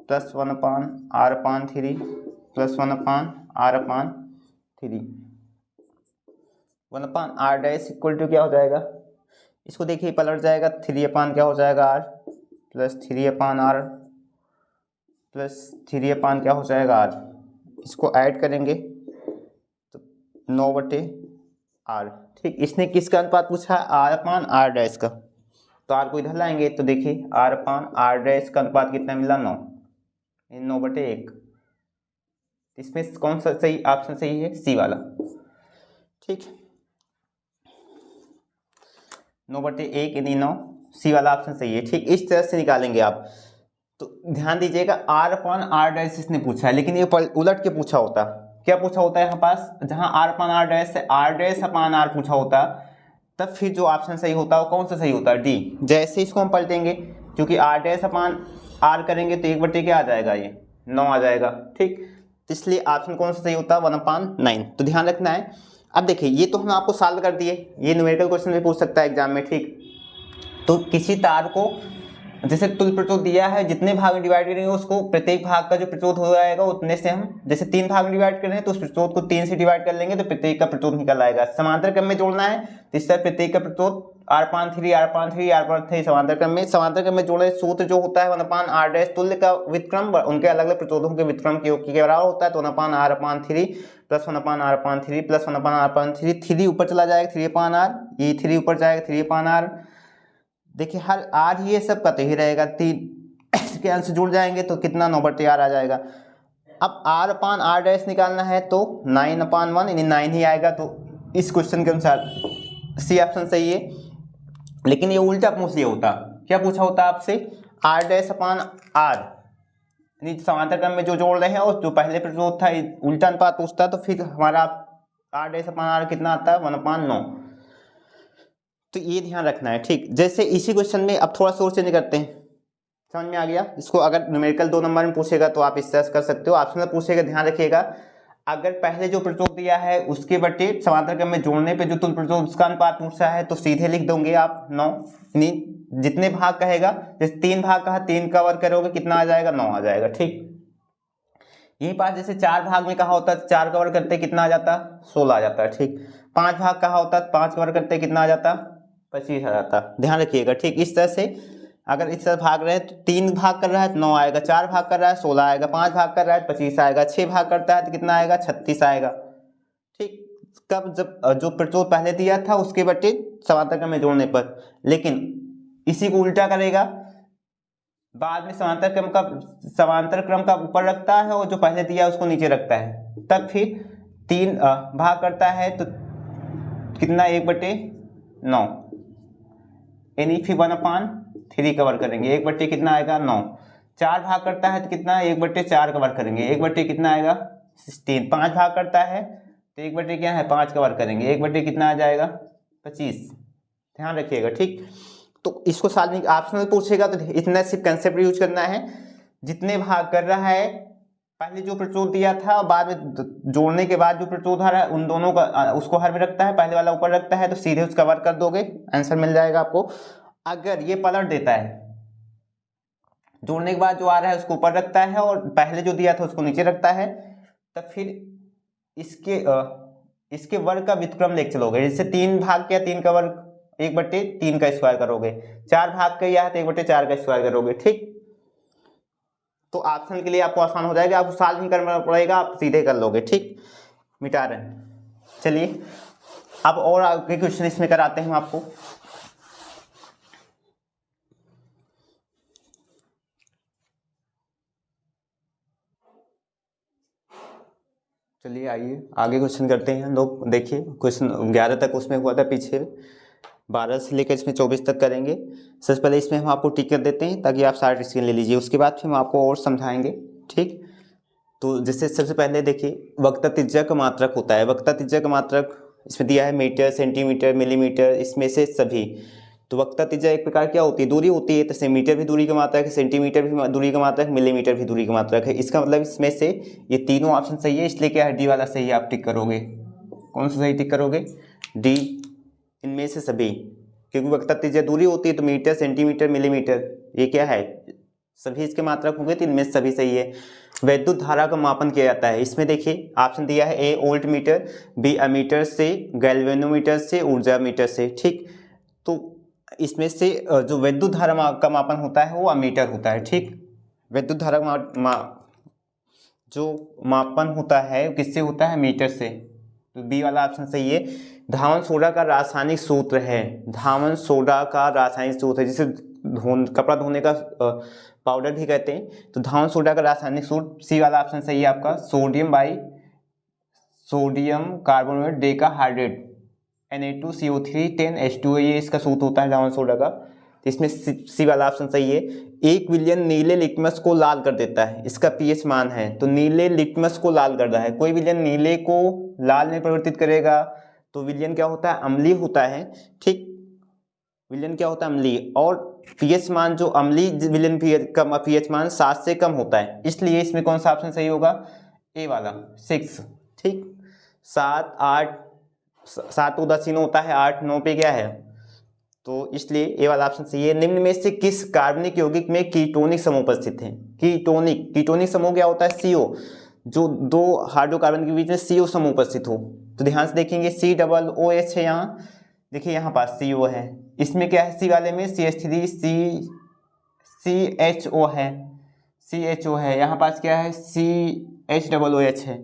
plus 1/r/3 plus 1/r/3 1/r dash equal to क्या हो जाएगा, इसको देखिए पलट जाएगा, 3 क्या हो जाएगा r प्लस 3/r प्लस 3 क्या हो जाएगा r, इसको ऐड करेंगे तो 9/r। ठीक, इसने किसका अनुपात पूछा, r/r डैश का, तो r को इधर लाएंगे तो देखिए r/r डैश का अनुपात कितना मिला 9, 9/1। इसमें कौन सा सही ऑप्शन सही है, सी वाला। ठीक, 9/1 यानी 9, सी वाला ऑप्शन सही है। ठीक, इस तरह से निकालेंगे आप। तो ध्यान दीजिएगा r/r डैश इसने पूछा है, लेकिन ये उलट के पूछा होता, क्या पूछा होता है यहाँ पास, जहां r/r डैश से r डैश अपान r पूछा होता, तब फिर जो ऑप्शन सही होता है वो कौन सा सही होता है, डी। जैसे इसको हम पलटेंगे, क्योंकि r डैश अपान r करेंगे तो 1/, क्या आ जाएगा, ये 9 आ जाएगा। ठीक, इसलिए ऑप्शन कौन सा सही होता है, 1/9। तो ध्यान रखना है। अब देखिए ये तो हम आपको सॉल्व कर दिए, ये न्यूमेरिकल क्वेश्चन भी पूछ सकता है एग्जाम में। ठीक, तो किसी तार को जैसे तुल्य प्रतिरोध दिया है, जितने भाग में डिवाइड करेंगे उसको प्रत्येक भाग का जो प्रतिरोध हो जाएगा उतने से हम, जैसे 3 भाग में डिवाइड कर रहे हैं तो उस प्रतिरोध को 3 से डिवाइड कर लेंगे तो प्रत्येक का प्रतिरोध निकल आएगा। समांतर क्रम में जोड़ना है तो इस तरह प्रत्येक का प्रतिरोध r/3 समांतर क्रम में जोड़े, सूत्र जो होता है 1/r डैश, तुल्य का व्युत्क्रम उनके अलग अलग प्रतिरोधों के व्युत्क्रम के योग के बराबर होता है, तो 1/r/3 plus 1/r/3 plus 1/r/3, 3 ऊपर चला जाएगा 3/r, ये 3 ऊपर जाएगा 3/r। देखिए हर r ये सब का तो ही रहेगा, 3 के अंश जुड़ जाएंगे तो कितना 9/r आ जाएगा। अब r/r डैश निकालना है तो 9/1 यानी 9 ही आएगा, तो इस क्वेश्चन के अनुसार सी ऑप्शन सही है। लेकिन ये उल्टा पूछ लिया होता, क्या पूछा होता आपसे, r डैश अपान r, यानी समांतर क्रम में जो जोड़ रहे हैं और जो पहले प्रतिरोध था उल्टा अनुपात पूछता, तो फिर हमारा r डैश अपान r कितना आता है 1/9। तो ये ध्यान रखना है। ठीक, जैसे इसी क्वेश्चन में अब थोड़ा सोच चेंज करते हैं, समझ में आ गया। इसको अगर न्यूमेरिकल 2 नंबर में पूछेगा तो आप इस तरह कर सकते हो, ऑप्शन में पूछेगा ध्यान रखिएगा, अगर पहले जो प्रतिरोध दिया है उसके बटे समांतर क्रम में जोड़ने पे जो तुल्य प्रतिरोध उसका अनुपात पूछा है तो सीधे लिख दोगे आप 9, यानी जितने भाग कहेगा, जैसे 3 भाग कहा 3 का वर्ग करोगे कितना आ जाएगा 9 आ जाएगा। ठीक, यही पास जैसे 4 भाग में कहा होता है 4 का वर्ग करते कितना आ जाता 16 आ जाता है। ठीक, 5 भाग कहा होता है 5 का वर्ग करते कितना आ जाता 25 आ जाता, ध्यान रखिएगा। ठीक, इस तरह से अगर इस तरह भाग रहे हैं तो 3 भाग कर रहा है तो 9 आएगा, 4 भाग कर रहा है 16 आएगा, 5 भाग कर रहा है तो 25 आएगा, 6 भाग करता है तो कितना आएगा 36 आएगा। ठीक, कब, जब जो प्रतिरोध पहले दिया था उसके बटे समांतर क्रम में जोड़ने पर। लेकिन इसी को उल्टा करेगा, बाद में समांतर क्रम का ऊपर रखता है और जो पहले दिया उसको नीचे रखता है, तब फिर 3 भाग करता है तो कितना 1/9, यानी फिर 1/3 कवर करेंगे, 1/, कितना आएगा 9। 4 भाग करता है तो कितना 1/4 कवर करेंगे, 1/, कितना आएगा 16। 5 भाग करता है तो 1/, क्या है 5 कवर करेंगे, 1/, कितना आ जाएगा 25, ध्यान रखिएगा। ठीक, तो इसको सॉल्विंग ऑप्शनल पूछेगा तो इतना सिर्फ कंसेप्ट यूज करना है, जितने भाग कर रहा है पहले जो प्रतिरोध दिया था बाद में जोड़ने के बाद जो प्रतिरोध आ रहा है उन दोनों का उसको हर में रखता है, पहले वाला ऊपर रखता है, तो सीधे उसका वर्ग कर दोगे आंसर मिल जाएगा आपको। अगर ये पलट देता है, जोड़ने के बाद जो आ रहा है उसको ऊपर रखता है और पहले जो दिया था उसको नीचे रखता है, तब फिर इसके वर्ग का व्युत्क्रम लेके चलोगे। जैसे 3 भाग किया 3 का वर्ग 1/3 का स्क्वायर करोगे, 4 भाग किया है तो 1/4 का स्क्वायर करोगे। ठीक, तो ऑप्शन के लिए आपको आसान हो जाएगा, आपको सॉल्व नहीं करना पड़ेगा, आप सीधे कर लोगे। ठीक, मिटा रहे हैं। चलिए अब और आगे क्वेश्चन इसमें कराते हैं हम आपको। चलिए आइए आगे क्वेश्चन करते हैं हम लोग। देखिए क्वेश्चन 11 तक उसमें हुआ था पीछे, 12 से लेकर इसमें 24 तक करेंगे। सबसे पहले इसमें हम आपको टिक कर देते हैं ताकि आप सारे डिसीजन ले लीजिए, उसके बाद फिर हम आपको और समझाएंगे। ठीक, तो जैसे सबसे पहले देखिए वक्ता त्रिज्या का मात्रक होता है। वक्ता त्रिज्या का मात्रक इसमें दिया है मीटर, सेंटीमीटर, मिलीमीटर, इसमें से सभी। तो वक्ता त्रिज्या एक प्रकार क्या होती है, दूरी होती है। तो मीटर भी दूरी का मात्रक है, सेंटीमीटर भी दूरी का मात्रक, मिलीमीटर भी दूरी का मात्रक है। इसका मतलब इसमें से ये तीनों ऑप्शन सही है, इसलिए क्या है डी वाला सही आप टिक करोगे। कौन सा सही टिक करोगे, डी, इनमें से सभी। क्योंकि वक्ता त्रिज्या दूरी होती है तो मीटर, सेंटीमीटर, मिलीमीटर ये क्या है सभी इसके मात्रक होंगे, तो इनमें सभी सही है। वैद्युत धारा का मापन किया जाता है। इसमें देखिए ऑप्शन दिया है ए वोल्ट मीटर, बी अमीटर से, गैल्वेनोमीटर से, ऊर्जा मीटर से। ठीक, तो इसमें से जो विद्युत धारा का मापन होता है वो अमीटर होता है। ठीक, विद्युत धारा जो मापन होता है किससे होता है, मीटर से। तो बी वाला ऑप्शन सही है। धावन सोडा का रासायनिक सूत्र है, धावन सोडा का रासायनिक सूत्र है, जिसे कपड़ा धोने का पाउडर भी कहते हैं। तो धावन सोडा का रासायनिक सूत्र सी वाला ऑप्शन सही है आपका, sodium carbonate decahydrate Na2CO3 10H2O, ये इसका सूत्र होता है धावन सोडा का। तो इसमें सी वाला ऑप्शन सही है। 1 विलियन नीले लिटमस को लाल कर देता है, इसका पीएच मान है। तो नीले लिटमस को लाल कर रहा है, कोई विलियन नीले को लाल में परिवर्तित करेगा तो विलियन क्या होता है, अम्लीय होता है। ठीक, विलियन क्या होता है, अम्लीय। और पीएच मान जो अम्लीय विलियन पीएच मान 7 से कम होता है, इसलिए इसमें कौन सा ऑप्शन सही होगा, ए वाला 6। ठीक, 7 8 7 उदासीन होता है, 8 9 पे क्या है, तो इसलिए ए वाला ऑप्शन सही है। निम्न में से किस कार्बनिक यौगिक में कीटोनिक समूह उपस्थित है। कीटोनिक समूह क्या होता है, सीओ, जो दो हाइड्रोकार्बन के बीच में सीओ समूह उपस्थित हो। तो ध्यान से देखेंगे COOH है, यहाँ देखिए यहाँ पास सीओ है। इसमें क्या है, सी वाले में CH3 CHO है, यहाँ पास क्या है CHOOH है।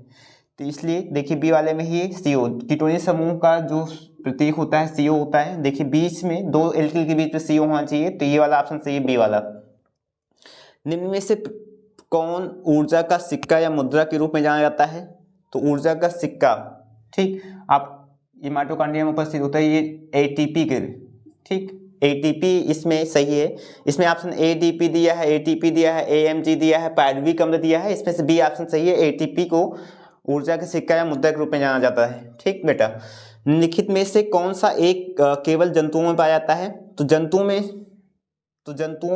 तो इसलिए देखिए बी वाले में ही CO, कीटोनिक समूह का जो प्रतीक होता है CO होता है। देखिए बीच में दो एल्किल के बीच में CO होना चाहिए, तो ये वाला ऑप्शन सही है, बी वाला। निम्न में से कौन ऊर्जा का सिक्का या मुद्रा के रूप में जाना जाता है। तो ऊर्जा का सिक्का, ठीक, आप ये माइटोकॉन्ड्रिया में उपस्थित होता है, ये ATP के, ठीक, ATP इसमें सही है। इसमें ऑप्शन ADP दिया है, ATP दिया है, AMG दिया है, पायरुविक अम्ल दिया है, इसमें से बी ऑप्शन सही है। ATP को ऊर्जा के सिक्का या मुद्रा के रूप में जाना जाता है। ठीक बेटा, निम्नलिखित में से कौन सा एक केवल जंतुओं में पाया जाता है। तो जंतुओं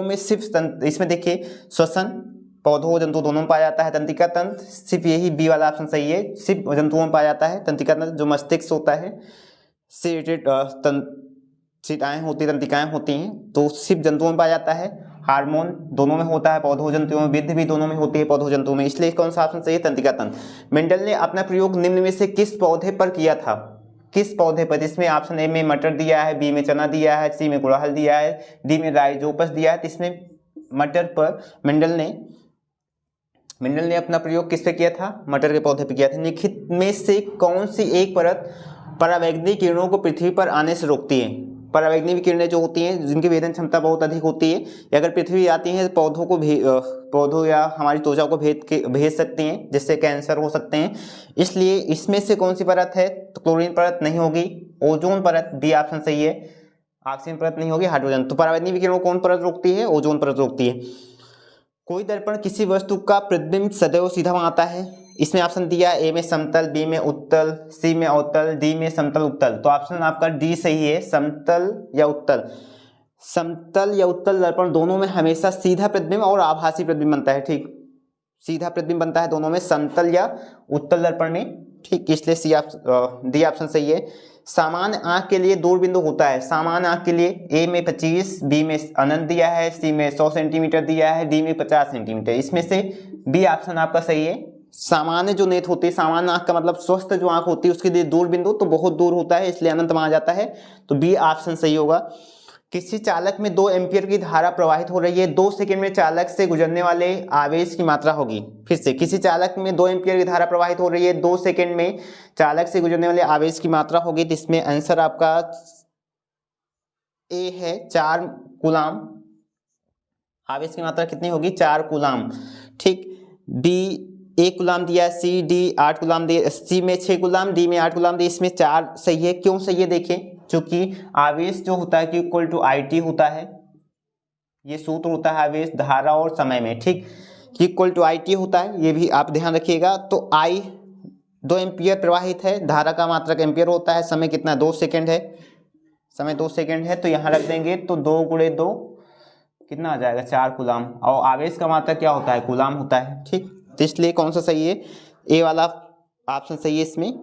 में सिर्फ इसमें देखिए श्वसन, पौधों जंतु दोनों में पाया जाता है। तंत्रिका तंत्र सिर्फ यही बी वाला ऑप्शन सही है, सिर्फ जंतुओं में पाया जाता है। तंत्रिका तंत्र जो मस्तिष्क होता है से रिलेटेड होती, तंत्रिकाएं होती हैं, तो सिर्फ जंतुओं में पाया जाता है। हार्मोन दोनों में होता है, पौधों जंतुओं में, विद्ध भी दोनों में होती है पौधों जंतुओं में, इसलिए कौन सा ऑप्शन सही है, तंत्रिका तंत्र। मेंडल ने अपना प्रयोग निम्न में से किस पौधे पर किया था, किस पौधे पर। इसमें ऑप्शन ए में मटर दिया है, बी में चना दिया है, सी में गुड़हल दिया है, डी में राइजोपस दिया है। तो इसमें मटर पर मेंडल ने अपना प्रयोग किस पे किया था, मटर के पौधे पे किया था। निम्नलिखित में से कौन सी एक परत परावैद्युतिक किरणों को पृथ्वी पर आने से रोकती है। परावैद्युतिक किरणें जो होती हैं, जिनकी वेदन क्षमता बहुत अधिक होती है, अगर पृथ्वी आती है तो पौधों या हमारी त्वचा को भेज सकती हैं, जिससे कैंसर हो सकते हैं। इसलिए इसमें से कौन सी परत है, तो क्लोरीन परत नहीं होगी, ओजोन परत, बी ऑप्शन सही है। ऑक्सीजन परत नहीं होगी, हाइड्रोजन। तो परावैद्युतिक किरणों कौन परत रोकती है, ओजोन परत रोकती है। कोई दर्पण किसी वस्तु का प्रतिबिंब सदैव सीधा बनाता है। इसमें ऑप्शन दिया ए में समतल, बी में उत्तल, सी में अवतल, डी में समतल उत्तल। तो ऑप्शन आपका डी सही है, समतल या उत्तल। समतल या उत्तल दर्पण दोनों में हमेशा सीधा प्रतिबिंब और आभासी प्रतिबिंब बनता है। ठीक, सीधा प्रतिबिंब बनता है दोनों में, समतल या उत्तल दर्पण में। ठीक, इसलिए डी ऑप्शन सही है। सामान्य आंख के लिए दूर बिंदु होता है, सामान्य आंख के लिए ए में 25, बी में अनंत दिया है, सी में 100 सेंटीमीटर दिया है, डी में 50 सेंटीमीटर। इसमें से बी ऑप्शन आपका सही है। सामान्य जो नेत्र होती है, सामान्य आंख का मतलब स्वस्थ जो आंख होती है, उसके लिए दूर बिंदु तो बहुत दूर होता है, इसलिए अनंत माना जाता है। तो बी ऑप्शन सही होगा। किसी चालक में 2 एम्पियर की धारा प्रवाहित हो रही है, 2 सेकंड में चालक से गुजरने वाले आवेश की मात्रा होगी। फिर से, किसी चालक में 2 एम्पियर की धारा प्रवाहित हो रही है, 2 सेकंड में चालक से गुजरने वाले आवेश की मात्रा होगी। तो इसमें आंसर आपका ए है, 4 कूलाम। आवेश की मात्रा कितनी होगी, 4 कूलाम। ठीक, बी 1 कूलाम दिया, सी डी 8 कूलाम दिया, सी में 6 कूलाम, डी में 8 कूलाम दिया, इसमें 4 सही है। क्यों सही है देखें, क्योंकि आवेश जो होता है कि इक्वल टू IT होता है, ये सूत्र होता है आवेश, धारा और समय में, ठीक, कि इक्वल टू IT होता है, ये भी आप ध्यान रखिएगा। तो I 2 एम्पियर प्रवाहित है, धारा का मात्रक एम्पियर होता है, समय कितना 2 सेकेंड है, समय 2 सेकेंड है, तो यहाँ रख देंगे तो 2 × 2 कितना आ जाएगा 4 कूलाम, और आवेश का मात्रक क्या होता है कूलाम होता है, ठीक। तो इसलिए कौन सा सही है, ए वाला ऑप्शन सही है इसमें।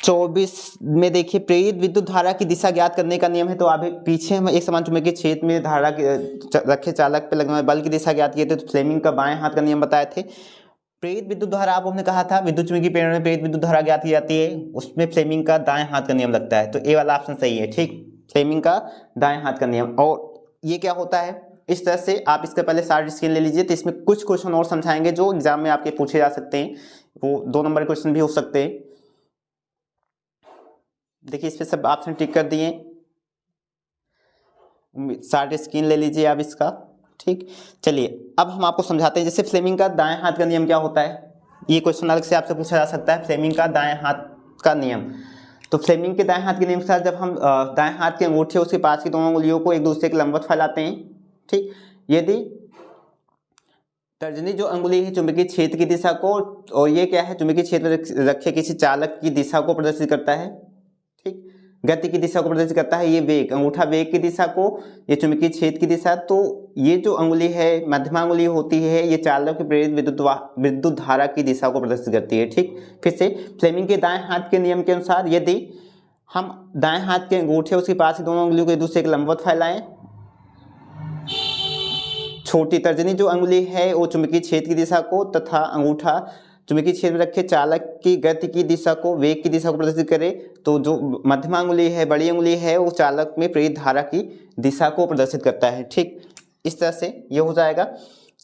24 में देखिए प्रेरित विद्युत धारा की दिशा ज्ञात करने का नियम है। तो अभी पीछे हम एक समान चुंबकीय क्षेत्र में धारा रखे चालक पे लगने बल की दिशा ज्ञात किए थे, तो फ्लेमिंग का बाएं हाथ का नियम बताए थे। प्रेरित विद्युत धारा आपको हमने कहा था विद्युत चुंबकीय प्रेरण में प्रेरित विद्युत धारा ज्ञात की जाती है, उसमें फ्लेमिंग का दाएं हाथ का नियम लगता है, तो ए वाला ऑप्शन सही है, ठीक, फ्लेमिंग का दाएं हाथ का नियम। और ये क्या होता है, इस तरह से आप इसके पहले शार्ट स्क्रीन ले लीजिए, तो इसमें कुछ क्वेश्चन और समझाएंगे जो एग्जाम में आपके पूछे जा सकते हैं, वो 2 नंबर के क्वेश्चन भी हो सकते हैं। देखिए इस पे सब ऑप्शन टिक कर दिए, शार्ट स्क्रीन ले लीजिए आप इसका, ठीक। चलिए अब हम आपको समझाते हैं, जैसे फ्लेमिंग का दाएं हाथ का नियम क्या होता है, ये क्वेश्चन अलग से आपसे पूछा जा सकता है, फ्लेमिंग का दाएं हाथ का नियम। तो फ्लेमिंग के दाएं हाथ के नियम के साथ जब हम दाएं हाथ के अंगूठे उसके पास की दोनों उंगलियों को एक दूसरे के लंबवत फैलाते हैं, ठीक, यदि तर्जनी जो अंगुली है चुंबकीय क्षेत्र की दिशा को, और ये क्या है चुंबकीय क्षेत्र रखे किसी चालक की दिशा को प्रदर्शित करता है, ठीक, गति की दिशा को प्रदर्शित करता है, ये वेग, अंगूठा वेग की दिशा को, ये चुंबकीय क्षेत्र की दिशा, तो ये जो अंगुली है मध्यमा अंगुली होती है, ये चालक की प्रेरित विद्युत धारा की दिशा को प्रदर्शित करती है, ठीक। फिर से फ्लेमिंग के दाएं हाथ के नियम के अनुसार यदि हम दाएं हाथ के अंगूठे उसके पास दोनों अंगुलियों को एक दूसरे के लंबवत फैलाएं, छोटी तर्जनी जो अंगुली है वो चुंबकीय क्षेत्र की दिशा को तथा अंगूठा चुंबकीय क्षेत्र में रखे चालक की गति की दिशा को, वेग की दिशा को प्रदर्शित करे, तो जो मध्यमा अंगुली है बड़ी अंगुली है वो चालक में प्रेरित धारा की दिशा को प्रदर्शित करता है, ठीक। इस तरह से ये हो जाएगा।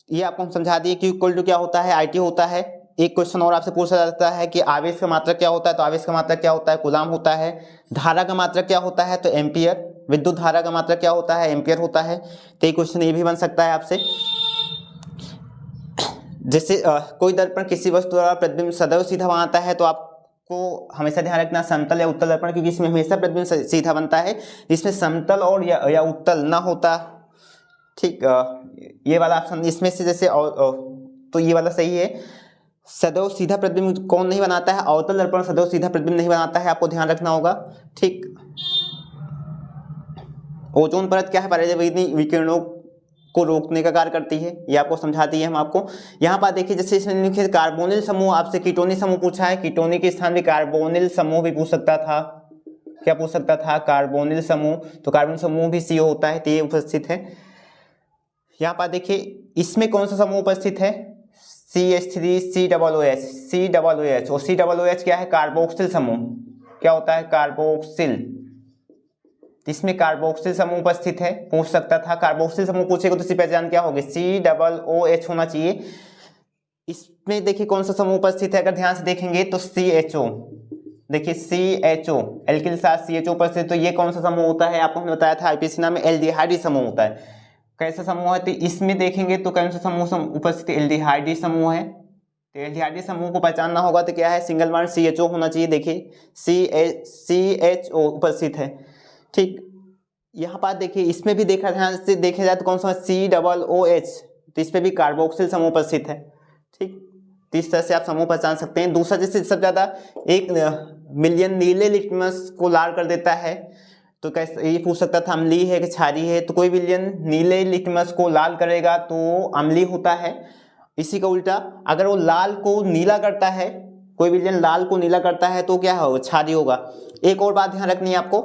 ये आपको हम समझा दिए कि इक्वल टू क्या होता है, IT होता है। एक क्वेश्चन और आपसे पूछा जाता है कि आवेश का मात्रक क्या होता है, तो आवेश का मात्रक क्या होता है कूलाम होता है। धारा का मात्रक क्या होता है, तो एम्पियर, विद्युत धारा का मात्रक क्या होता है, एम्पियर होता है। तो ये क्वेश्चन ये भी बन सकता है आपसे। जैसे कोई दर्पण किसी वस्तु द्वारा प्रतिबिंब सदैव सीधा बनाता है, तो आपको हमेशा ध्यान रखना समतल या उत्तल दर्पण, क्योंकि इसमें हमेशा प्रतिबिंब सीधा बनता है, इसमें समतल और या उत्तल ना होता, ठीक। ये वाला ऑप्शन इसमें से जैसे तो ये वाला सही है। सदैव सीधा प्रतिबिंब कौन नहीं बनाता है, अवतल दर्पण सदैव सीधा प्रतिबिंब नहीं बनाता है, आपको ध्यान रखना होगा, ठीक। ओजोन परत क्या है, परावैद्युतिक विकिरणों को रोकने का कार्य करती है, ये आपको समझा दिए हम आपको। यहाँ पर देखिए जैसे इसमें लिखे कार्बोनिल समूह, आपसे कीटोनिक समूह पूछा है, कीटोनिक के स्थान में कार्बोनिल समूह भी पूछ सकता था, क्या पूछ सकता था, कार्बोनिल समूह, तो कार्बोनिल समूह भी CO होता है, तो ये उपस्थित है। यहाँ पर देखिए इसमें कौन सा समूह उपस्थित है, CH3 COOH, COOH, और COOH क्या है, कार्बोक्सिल समूह, क्या होता है कार्बोक्सिल, इसमें कार्बोक्सिल समूह उपस्थित है, पूछ सकता था। कार्बोक्सिल समूह पूछेगा तो इसकी पहचान क्या होगी, COOH होना चाहिए। इसमें देखिए कौन सा समूह उपस्थित है, अगर ध्यान से देखेंगे तो CHO, देखिए CHO, एल्किल साथ CHO उपस्थित, तो ये कौन सा समूह होता है, आपको हमने बताया था IPC नाम में एल्डिहाइड समूह होता है। कैसा समूह है, तो इसमें देखेंगे तो कौन सा समूह उपस्थित, एल्डिहाइड समूह है। तो एल्डिहाइड समूह को पहचानना होगा तो क्या है, सिंगल बॉन्ड CHO होना चाहिए, देखिए CHO उपस्थित है, ठीक। यहाँ पर देखिए इसमें भी देखा ध्यान से देखा जाए तो कौन सा COOH, तो इस पे भी कार्बोक्सिल समूह उपस्थित है, ठीक। तो इस तरह से आप समूह पहचान सकते हैं। दूसरा जैसे सबसे ज्यादा 1 मिलियन नीले लिटमस को लाल कर देता है, तो कैसे ये पूछ सकता था अम्लीय है कि क्षारीय है, तो कोई विलयन नीले लिटमस को लाल करेगा तो अम्लीय होता है। इसी का उल्टा अगर वो लाल को नीला करता है, कोई विलयन लाल को नीला करता है तो क्या होगा, क्षारीय होगा। एक और बात ध्यान रखनी है आपको,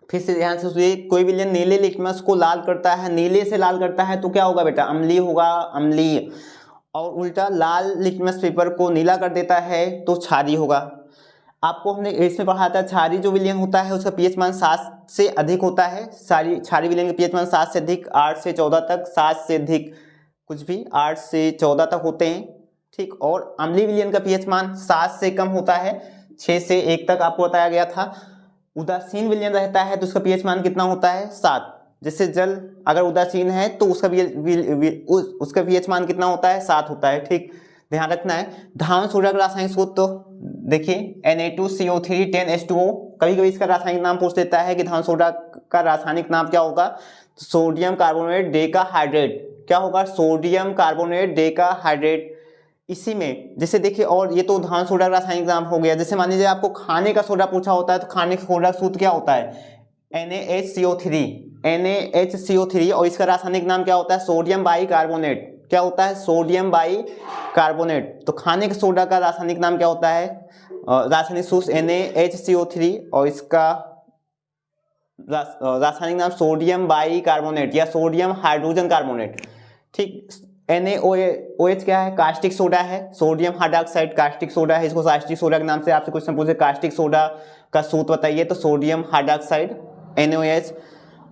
फिर से ध्यान से सुनिए, कोई विलयन नीले लिटमस को लाल करता है, नीले से लाल करता है तो क्या होगा बेटा, अम्लीय होगा, अम्लीय। और उल्टा लाल लिटमस पेपर को नीला कर देता है तो क्षारीय होगा। आपको हमने इसमें पढ़ा था क्षारीय जो विलयन होता है उसका पीएच मान 7 से अधिक होता है, क्षारीय विलयन का पीएच मान 7 से अधिक, 8 से 14 तक, 7 से अधिक कुछ भी 8 से 14 तक होते हैं, ठीक। और अम्लीय विलयन का पीएच मान 7 से कम होता है, 6 से 1 तक आपको बताया गया था। उदासीन विलयन रहता है तो उसका पीएच मान कितना होता है, 7। जैसे जल अगर उदासीन है तो उसका पीएच मान कितना होता है, 7 होता है, ठीक। ध्यान रखना है। धान सोडा का रासायनिक सूत्र तो देखिए Na2CO3 10H2O। कभी कभी इसका रासायनिक नाम पूछ लेता है कि धान सोडा का रासायनिक नाम क्या होगा, सोडियम कार्बोनेट डेकाहाइड्रेट। क्या होगा, सोडियम कार्बोनेट डेकाहाइड्रेट। इसी में जैसे देखिए, और ये तो धान सोडा का रासायनिक नाम हो गया। जैसे मान लीजिए आपको खाने का सोडा पूछा होता है तो खाने का सोडा सूत्र क्या होता है, NaHCO3 और इसका रासायनिक नाम क्या होता है, सोडियम बाइकार्बोनेट। क्या होता है, सोडियम बाइकार्बोनेट। तो खाने के सोडा का रासायनिक नाम क्या होता है, रासायनिक सूत्र NaHCO3 और इसका रासायनिक नाम सोडियम बाइकार्बोनेट या सोडियम हाइड्रोजन कार्बोनेट। ठीक, NaOH क्या है, कास्टिक सोडा है। सोडियम हाइड्रॉक्साइड कास्टिक सोडा है, इसको कास्टिक सोडा के नाम से आपसे क्वेश्चन पूछे, कास्टिक सोडा का सूत्र बताइए, तो सोडियम हाइड्रॉक्साइड NaOH।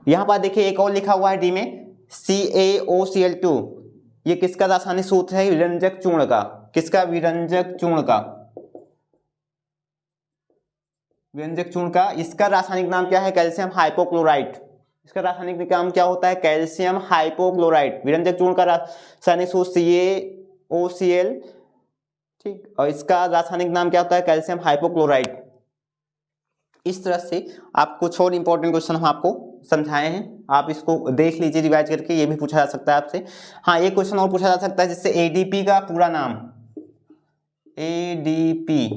यहाँ पर देखिए एक और लिखा हुआ है डी में, CaOCl2। ये किसका रासायनिक सूत्र है, विरंजक चूर्ण का। किसका, विरंजक चूर्ण का, विरंजक चूर्ण का। इसका रासायनिक नाम क्या है, कैल्शियम हाइपोक्लोराइट। इसका रासायनिक नाम क्या होता है, कैल्शियम हाइपोक्लोराइट। विरंजक चूर्ण का रासायनिक सूत्र CaOCl। ठीक, और इसका रासायनिक नाम क्या होता है, कैल्शियम हाइपोक्लोराइट। इस तरह से आप कुछ और इंपॉर्टेंट क्वेश्चन हम आपको समझाए हैं, आप इसको देख लीजिए रिवाइज करके। ये भी पूछा जा सकता है आपसे। हाँ, एक क्वेश्चन और पूछा जा सकता है, जिससे ADP का पूरा नाम, ADP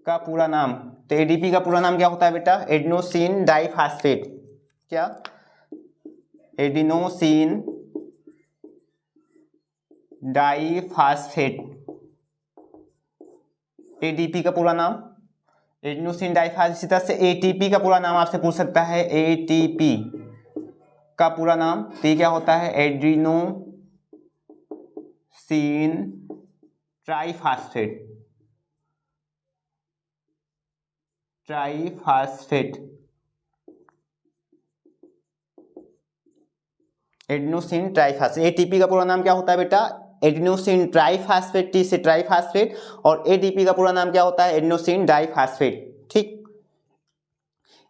का पूरा नाम। तो ADP का पूरा नाम क्या होता है बेटा, एडिनोसिन डाइफास्फेट। क्या, एडिनोसिन डाइफास्फेट, ADP का पूरा नाम एडिनोसिन डाइफास्फेट। इसी तरह से ATP का पूरा नाम आपसे पूछ सकता है, ATP का पूरा नाम। तो ये क्या होता है, adenosine triphosphate, triphosphate, adenosine triphosphate. ATP का पूरा नाम क्या होता है बेटा, एडिनोसिन ट्राइफास्फेट, T से ट्राइफास्फेट, और ADP का पूरा नाम क्या होता है, एडिनोसिन डाइफास्फेट। ठीक,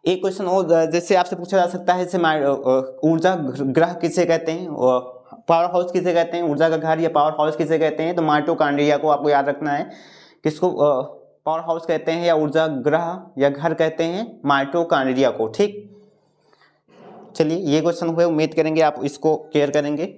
एक क्वेश्चन और जैसे आपसे पूछा जा सकता है, जैसे ऊर्जा ग्रह किसे कहते हैं, पावर हाउस किसे कहते हैं, ऊर्जा का घर या पावर हाउस किसे कहते हैं। तो माइटोकॉन्ड्रिया को आपको याद रखना है, किसको पावर हाउस कहते हैं या ऊर्जा ग्रह या घर कहते हैं, माइटोकॉन्ड्रिया को। ठीक, चलिए ये क्वेश्चन हुए, उम्मीद करेंगे आप इसको क्लियर करेंगे।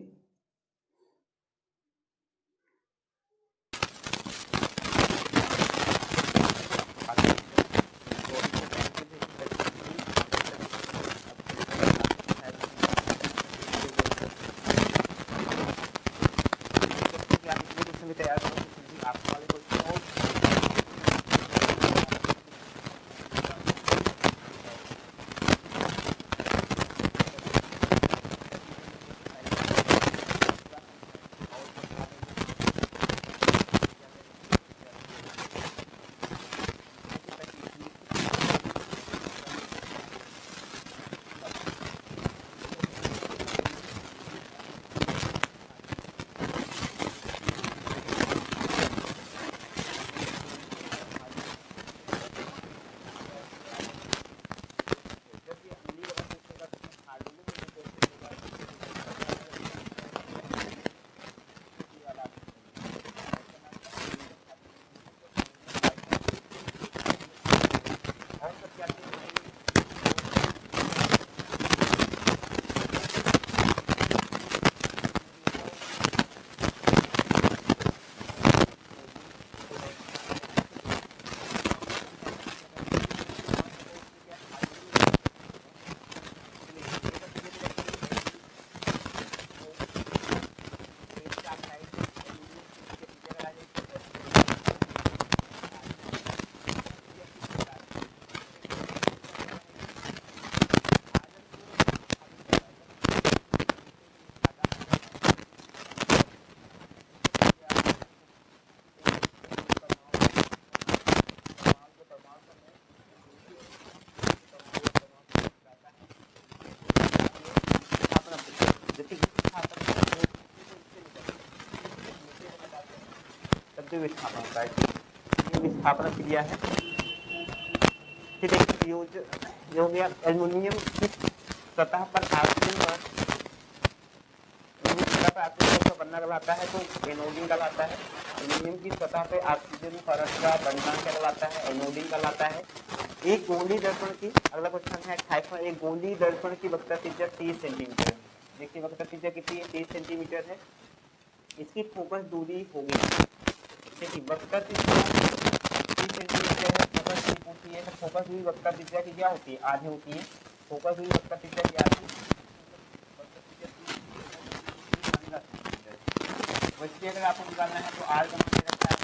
विस्थापन क्रिया है। फिर एक जो हो गया एल्युमिनियम की सतह पर ऑक्सीजन पन्ना कहलाता है तो एनोडीन कहलाता है। एल्यूमिनियम की सतह पे ऑक्सीजन परत का बनना क्या कहलाता है, एनोडीन कहलाता है। एक गोली दर्पण की, अगला क्वेश्चन है 28वां, एक गोली दर्पण की वक्रता त्रिज्या 30 सेंटीमीटर है। देखिए वक्रता त्रिज्या कितनी है, 30 सेंटीमीटर है। इसकी फोकस दूरी होगी, देखिए वक्रता त्रिज्या 30 सेंटीमीटर है, फोकस दूरी पूछी है तो फोकस दूरी वक्रता त्रिज्या की क्या होती है, आधी होती है। फोकस दूरी वक्रता त्रिज्या की आधी, वैसे अगर आपको निकालना है तो आर का मान रखा है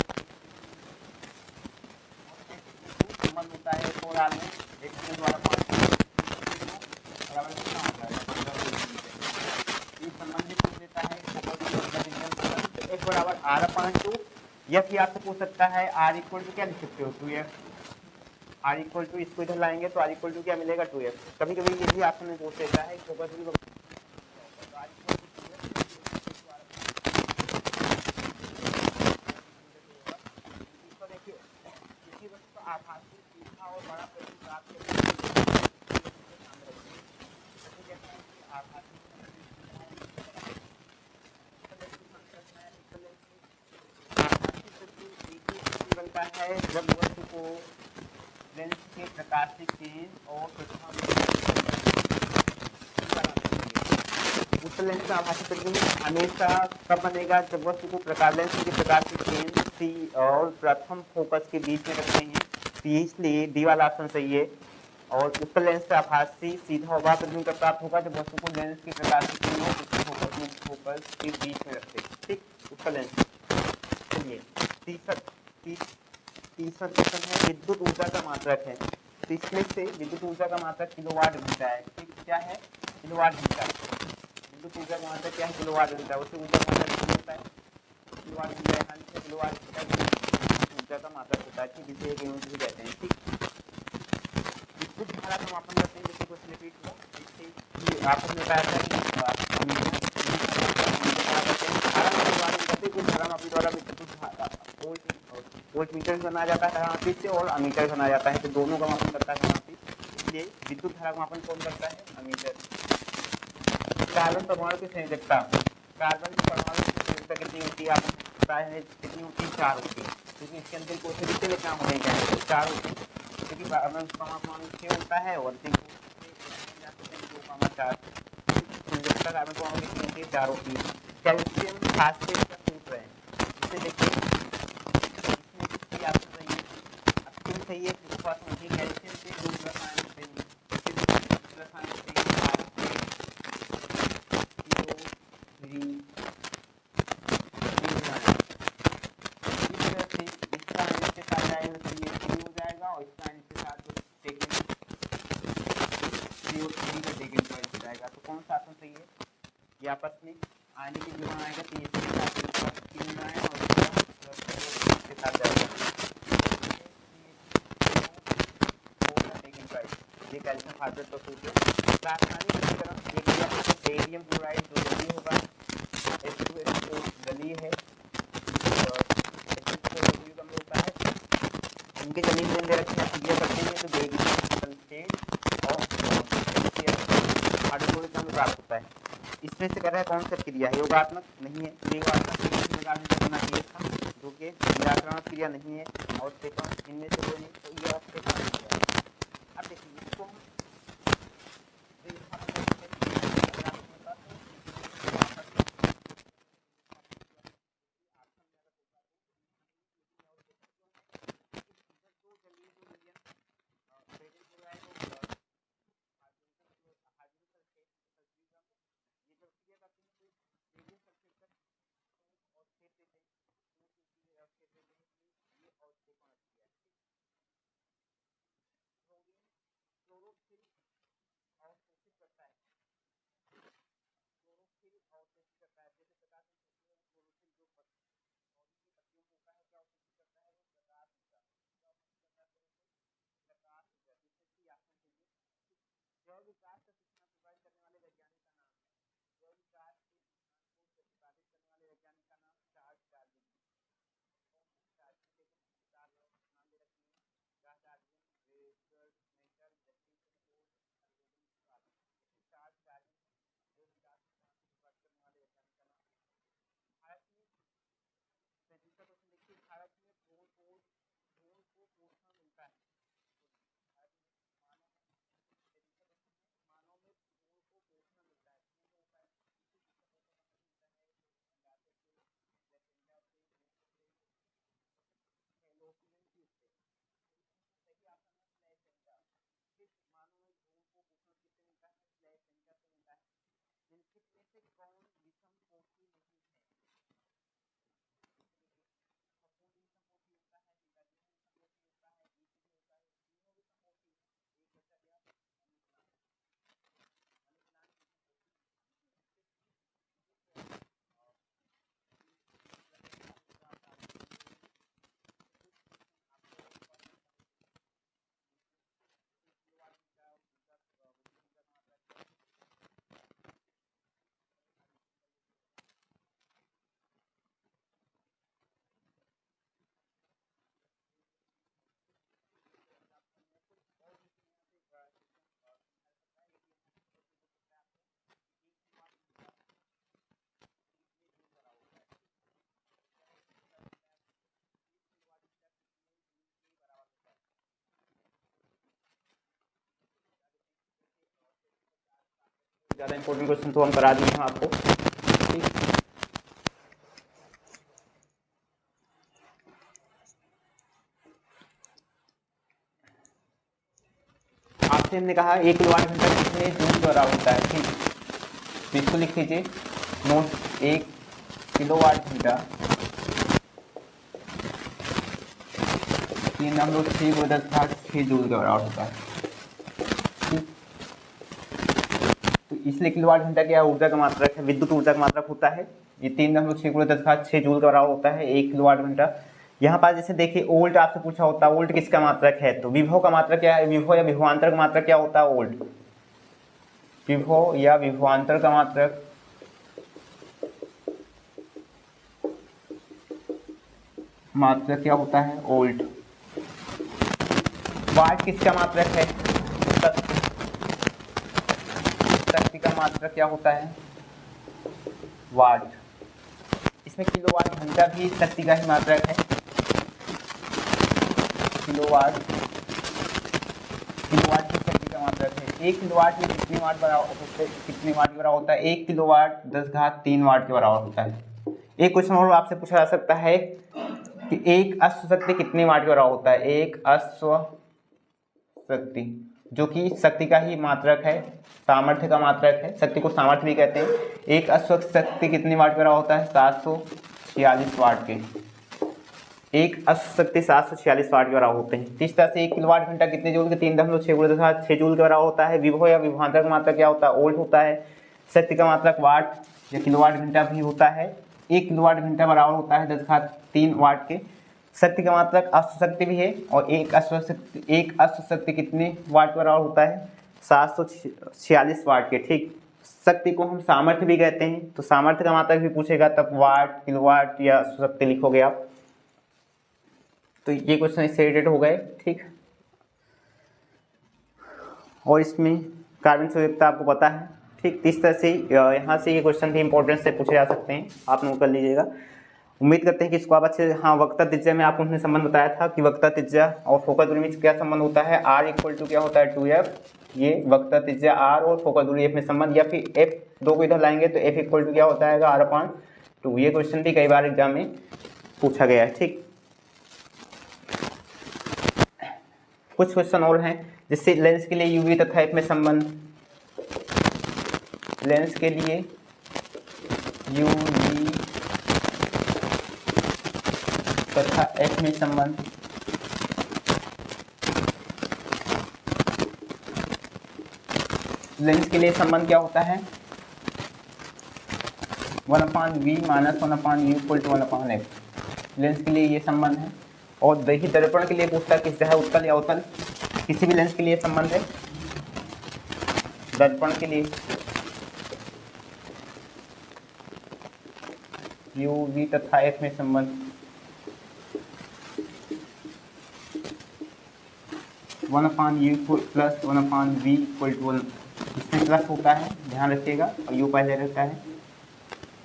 संबंध होता है 4 आर में एक के द्वारा 5 बराबर कितना होता है 15 ये संबंधित पूछ देता है एक बराबर आर अपान 2 या फिर आपसे पूछ सकता है आर इक्वल टू क्या लिख सकते हो 2f। आर इक्वल टू इसको इधर लाएंगे तो आर इक्वल टू क्या मिलेगा 2f। कभी कभी ये भी आपसे पूछ देता है फोकस भी आभासी सीधा और बड़ा प्रश्न प्राप्त बनता है जब वस्तु को लेंस के प्रकाशित केंद्र और उत्तल लेंस का आभासी प्रतिबिंब हमेशा कब बनेगा, जब वस्तु को प्रकाश लेंस के प्रकाशित केंद्र सी और प्रथम फोकस के बीच में रखते हैं। इसलिए डी वाला ऑप्शन सही है। और उत्तल लेंस से आभासी सीधा उभा प्रतिबिंब कब प्राप्त होगा, जब वस्तु को लेंस के प्रकाशित केंद्र और फोकस के बीच में रखते हैं। ठीक, उत्तल लेंस। चलिए तीसरा क्वेश्चन है विद्युत ऊर्जा का मात्रक है। तो इसमें से विद्युत ऊर्जा का मात्रक किलोवाट घंटा है। ठीक, क्या है, किलोवाट घंटा। विद्युत ऊर्जा का मात्रक क्या है, किलोवाट घंटा। उससे ऊर्जा का मात्रक कितना होता है, किलोवाट घंटा। यहाँ लिखा किलोवाट घंटा ऊर्जा का मात्रक होता है, ठीक, जिसे एक यूनिट भी कहते हैं। ठीक, विद्युत धारा का मापन करते हैं, जैसे क्वेश्चन रिपीट हुआ, इससे आपको बताया था कि वोल्ट मीटर बनाया जाता है धरामापी से और अमीटर बनाया जाता है, तो दोनों का मापन करता है धरामापी। इसलिए विद्युत धारा का मापन कौन करता है, अमीटर। कार्बन परमाणु की संयोजकता, कार्बन की परमाणु की संयोजकता कितनी होती है, आपको पता है कितनी होती है, 4 होती है, क्योंकि इसके अंतिम कोष्ठक कितने काम होते हैं, 4 होते हैं, क्योंकि कार्बन परमाणु 6 होता है और अंतिम 2,4 संयोजकता कार्बन परमाणु कितनी होती है, 4 होती है। कैल्शियम फास्फेट का सूत्र है, इसे देखिए सही है, कैल्शियम से दूसरा रसायन चाहिए, रसायन हो जाएगा और इसका इसके साथ हो जाएगा। तो कौन सा आसन सही है, ये आपस में आने की जुड़ान आएगा तो इसके साथ और इसके साथ जाएगा। ये कैल्शियम फास्फेट का सूत्र है। रासायनिक समीकरण सोडियम क्लोराइड जो जलीय होगा, H2SO जलीय है और H2SO कम होता है। इनके जलीय में दे रखे हैं, क्रिया करते हैं तो बेगनीय और हाइड्रोजन प्राप्त होता है। इसमें से कर रहा है कौन सा क्रिया है, योगात्मक नहीं है, योगात्मक करना चाहिए था, जो कि निराकरण क्रिया नहीं है और इनमें से कोई नहीं, तो ये अब देखिए इसको जैव विकास का सूचना प्रोवाइड करने वाले वैज्ञानिक का नाम है, जैव विकास के सिद्धांत को प्रतिपादित करने वाले वैज्ञानिक का नाम चार्ल्स डार्विन। नाम दे रखिए, Charles Darwin, Richard Mendel, Justin Charles Darwin जैव विकास के सिद्धांत को प्रतिपादित करने वाले वैज्ञानिक का नाम ज़्यादा इंपॉर्टेंट क्वेश्चन तो हम करा दिए हैं आपको, ठीक। आपसे हमने कहा 1 किलोवाट घंटा कितने जूल द्वारा होता है, ठीक। तो इसको लिख लीजिए नोट, 1 किलोवाट घंटा 3/6 जूल के बराबर होता है, ठीक। तो इसलिए किलोवाट घंटा क्या ऊर्जा का मात्रक है, विद्युत ऊर्जा का मात्रक होता है। ये 3/6 जूल के बराबर होता है 1 किलोवाट घंटा। यहाँ पर जैसे देखिए वोल्ट आपसे पूछा होता है, वोल्ट किसका मात्रक है, तो विभव का मात्रक क्या है, विभव या विभवांतर का मात्रक क्या होता है, वोल्ट। विभव या विभवांतर का मात्रक क्या होता है, वोल्ट। वाट किसका मात्रक है, शक्ति का मात्रक क्या होता है, वाट। इसमें किलोवाट घंटा भी शक्ति का ही मात्रक है, किलोवाट की शक्ति का मात्रक है। 1 किलोवाट में कितने वाट बराबर होता है, 1 किलोवाट 10⁻³ वाट के बराबर होता है। एक क्वेश्चन और आपसे पूछा जा सकता है कि एक अश्व शक्ति कितने वाट के बराबर होता है, एक अश्व शक्ति, जो कि शक्ति का ही मात्रक है, सामर्थ्य का मात्रक है, शक्ति को सामर्थ्य भी कहते हैं। एक अश्व शक्ति कितने वाट के बराबर होता है, 746 वाट के। एक अश्व शक्ति 746 वाट के बराबर होते हैं। इस तरह से 1 किलोवाट घंटा कितने जूल के, 3/6 जूल के बराबर होता है। विभव या विभवांतर का मात्रक क्या होता है, वोल्ट होता है। शक्ति का मात्रक वाट या किलोवाट घंटा भी होता है। 1 किलोवाट घंटा बराबर होता है 10⁻³ वाट के। शक्ति का मात्रक अश्व शक्ति भी है, और एक अश्व शक्ति कितने वाट बराबर होता है, 746 वाट के, ठीक। शक्ति को हम सामर्थ्य भी कहते हैं, तो सामर्थ्य का मात्रक भी पूछेगा तब वाट, किलोवाट या अश्व शक्ति लिखोगे आप। तो ये क्वेश्चन इससे रिलेटेड हो गए, ठीक। और इसमें कार्बन संयुक्ता आपको पता है, ठीक। इस तरह से यहाँ से ये क्वेश्चन भी इंपॉर्टेंस से पूछे जा सकते हैं, आप नोट कर लीजिएगा। उम्मीद करते हैं कि इसको आप अच्छे, हाँ, वक्रता त्रिज्या में आपको हमने संबंध बताया था कि वक्रता त्रिज्या और फोकस दूरी में क्या संबंध होता है, r इक्वल टू क्या होता है 2f, ये वक्रता त्रिज्या r और फोकस दूरी f में संबंध, या फिर f दो को इधर लाएंगे तो f इक्वल टू क्या होता है r/2। ये क्वेश्चन भी कई बार एग्जाम में पूछा गया है, ठीक। कुछ क्वेश्चन और हैं, जिससे लेंस के लिए uv तथा f में संबंध, लेंस के लिए uv तथा f में संबंध, लेंस के लिए संबंध क्या होता है, 1/v - 1/u = 1/f। लेंस के लिए ये संबंध है। और देखिए दर्पण के लिए पूछता है किस है, उत्तल या अवतल, किसी भी लेंस के लिए संबंध है। दर्पण के लिए uv तथा f में संबंध 1/u + 1/v = 1। इसमें प्लस होता है, ध्यान रखिएगा, और u पहले रहता है।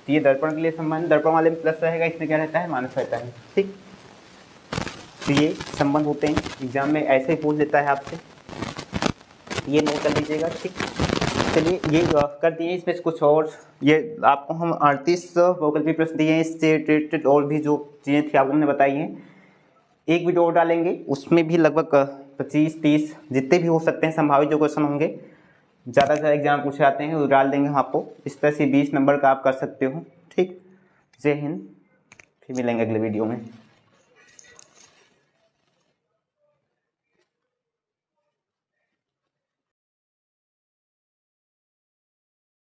तो ये दर्पण के लिए संबंध, दर्पण वाले में प्लस रहेगा, इसमें क्या रहता है, माइनस रहता है, ठीक। तो ये संबंध होते हैं, एग्जाम में ऐसे ही पूछ लेता है आपसे, ये नोट कर लीजिएगा। ठीक, चलिए ये कर दिए। इसमें कुछ और ये आपको हम 38 वैकल्पिक प्रश्न दिए हैं, इससे रिलेटेड और भी जो चीज़ें थी आपको हमने बताई हैं। एक वीडियो और डालेंगे, उसमें भी लगभग 25-30 जितने भी हो सकते हैं संभावित जो क्वेश्चन होंगे, ज़्यादा से ज़्यादा एग्जाम पूछे आते हैं, वो डाल देंगे हम आपको। इस तरह से 20 नंबर का आप कर सकते हो। ठीक, जय हिंद, फिर मिलेंगे अगले वीडियो में।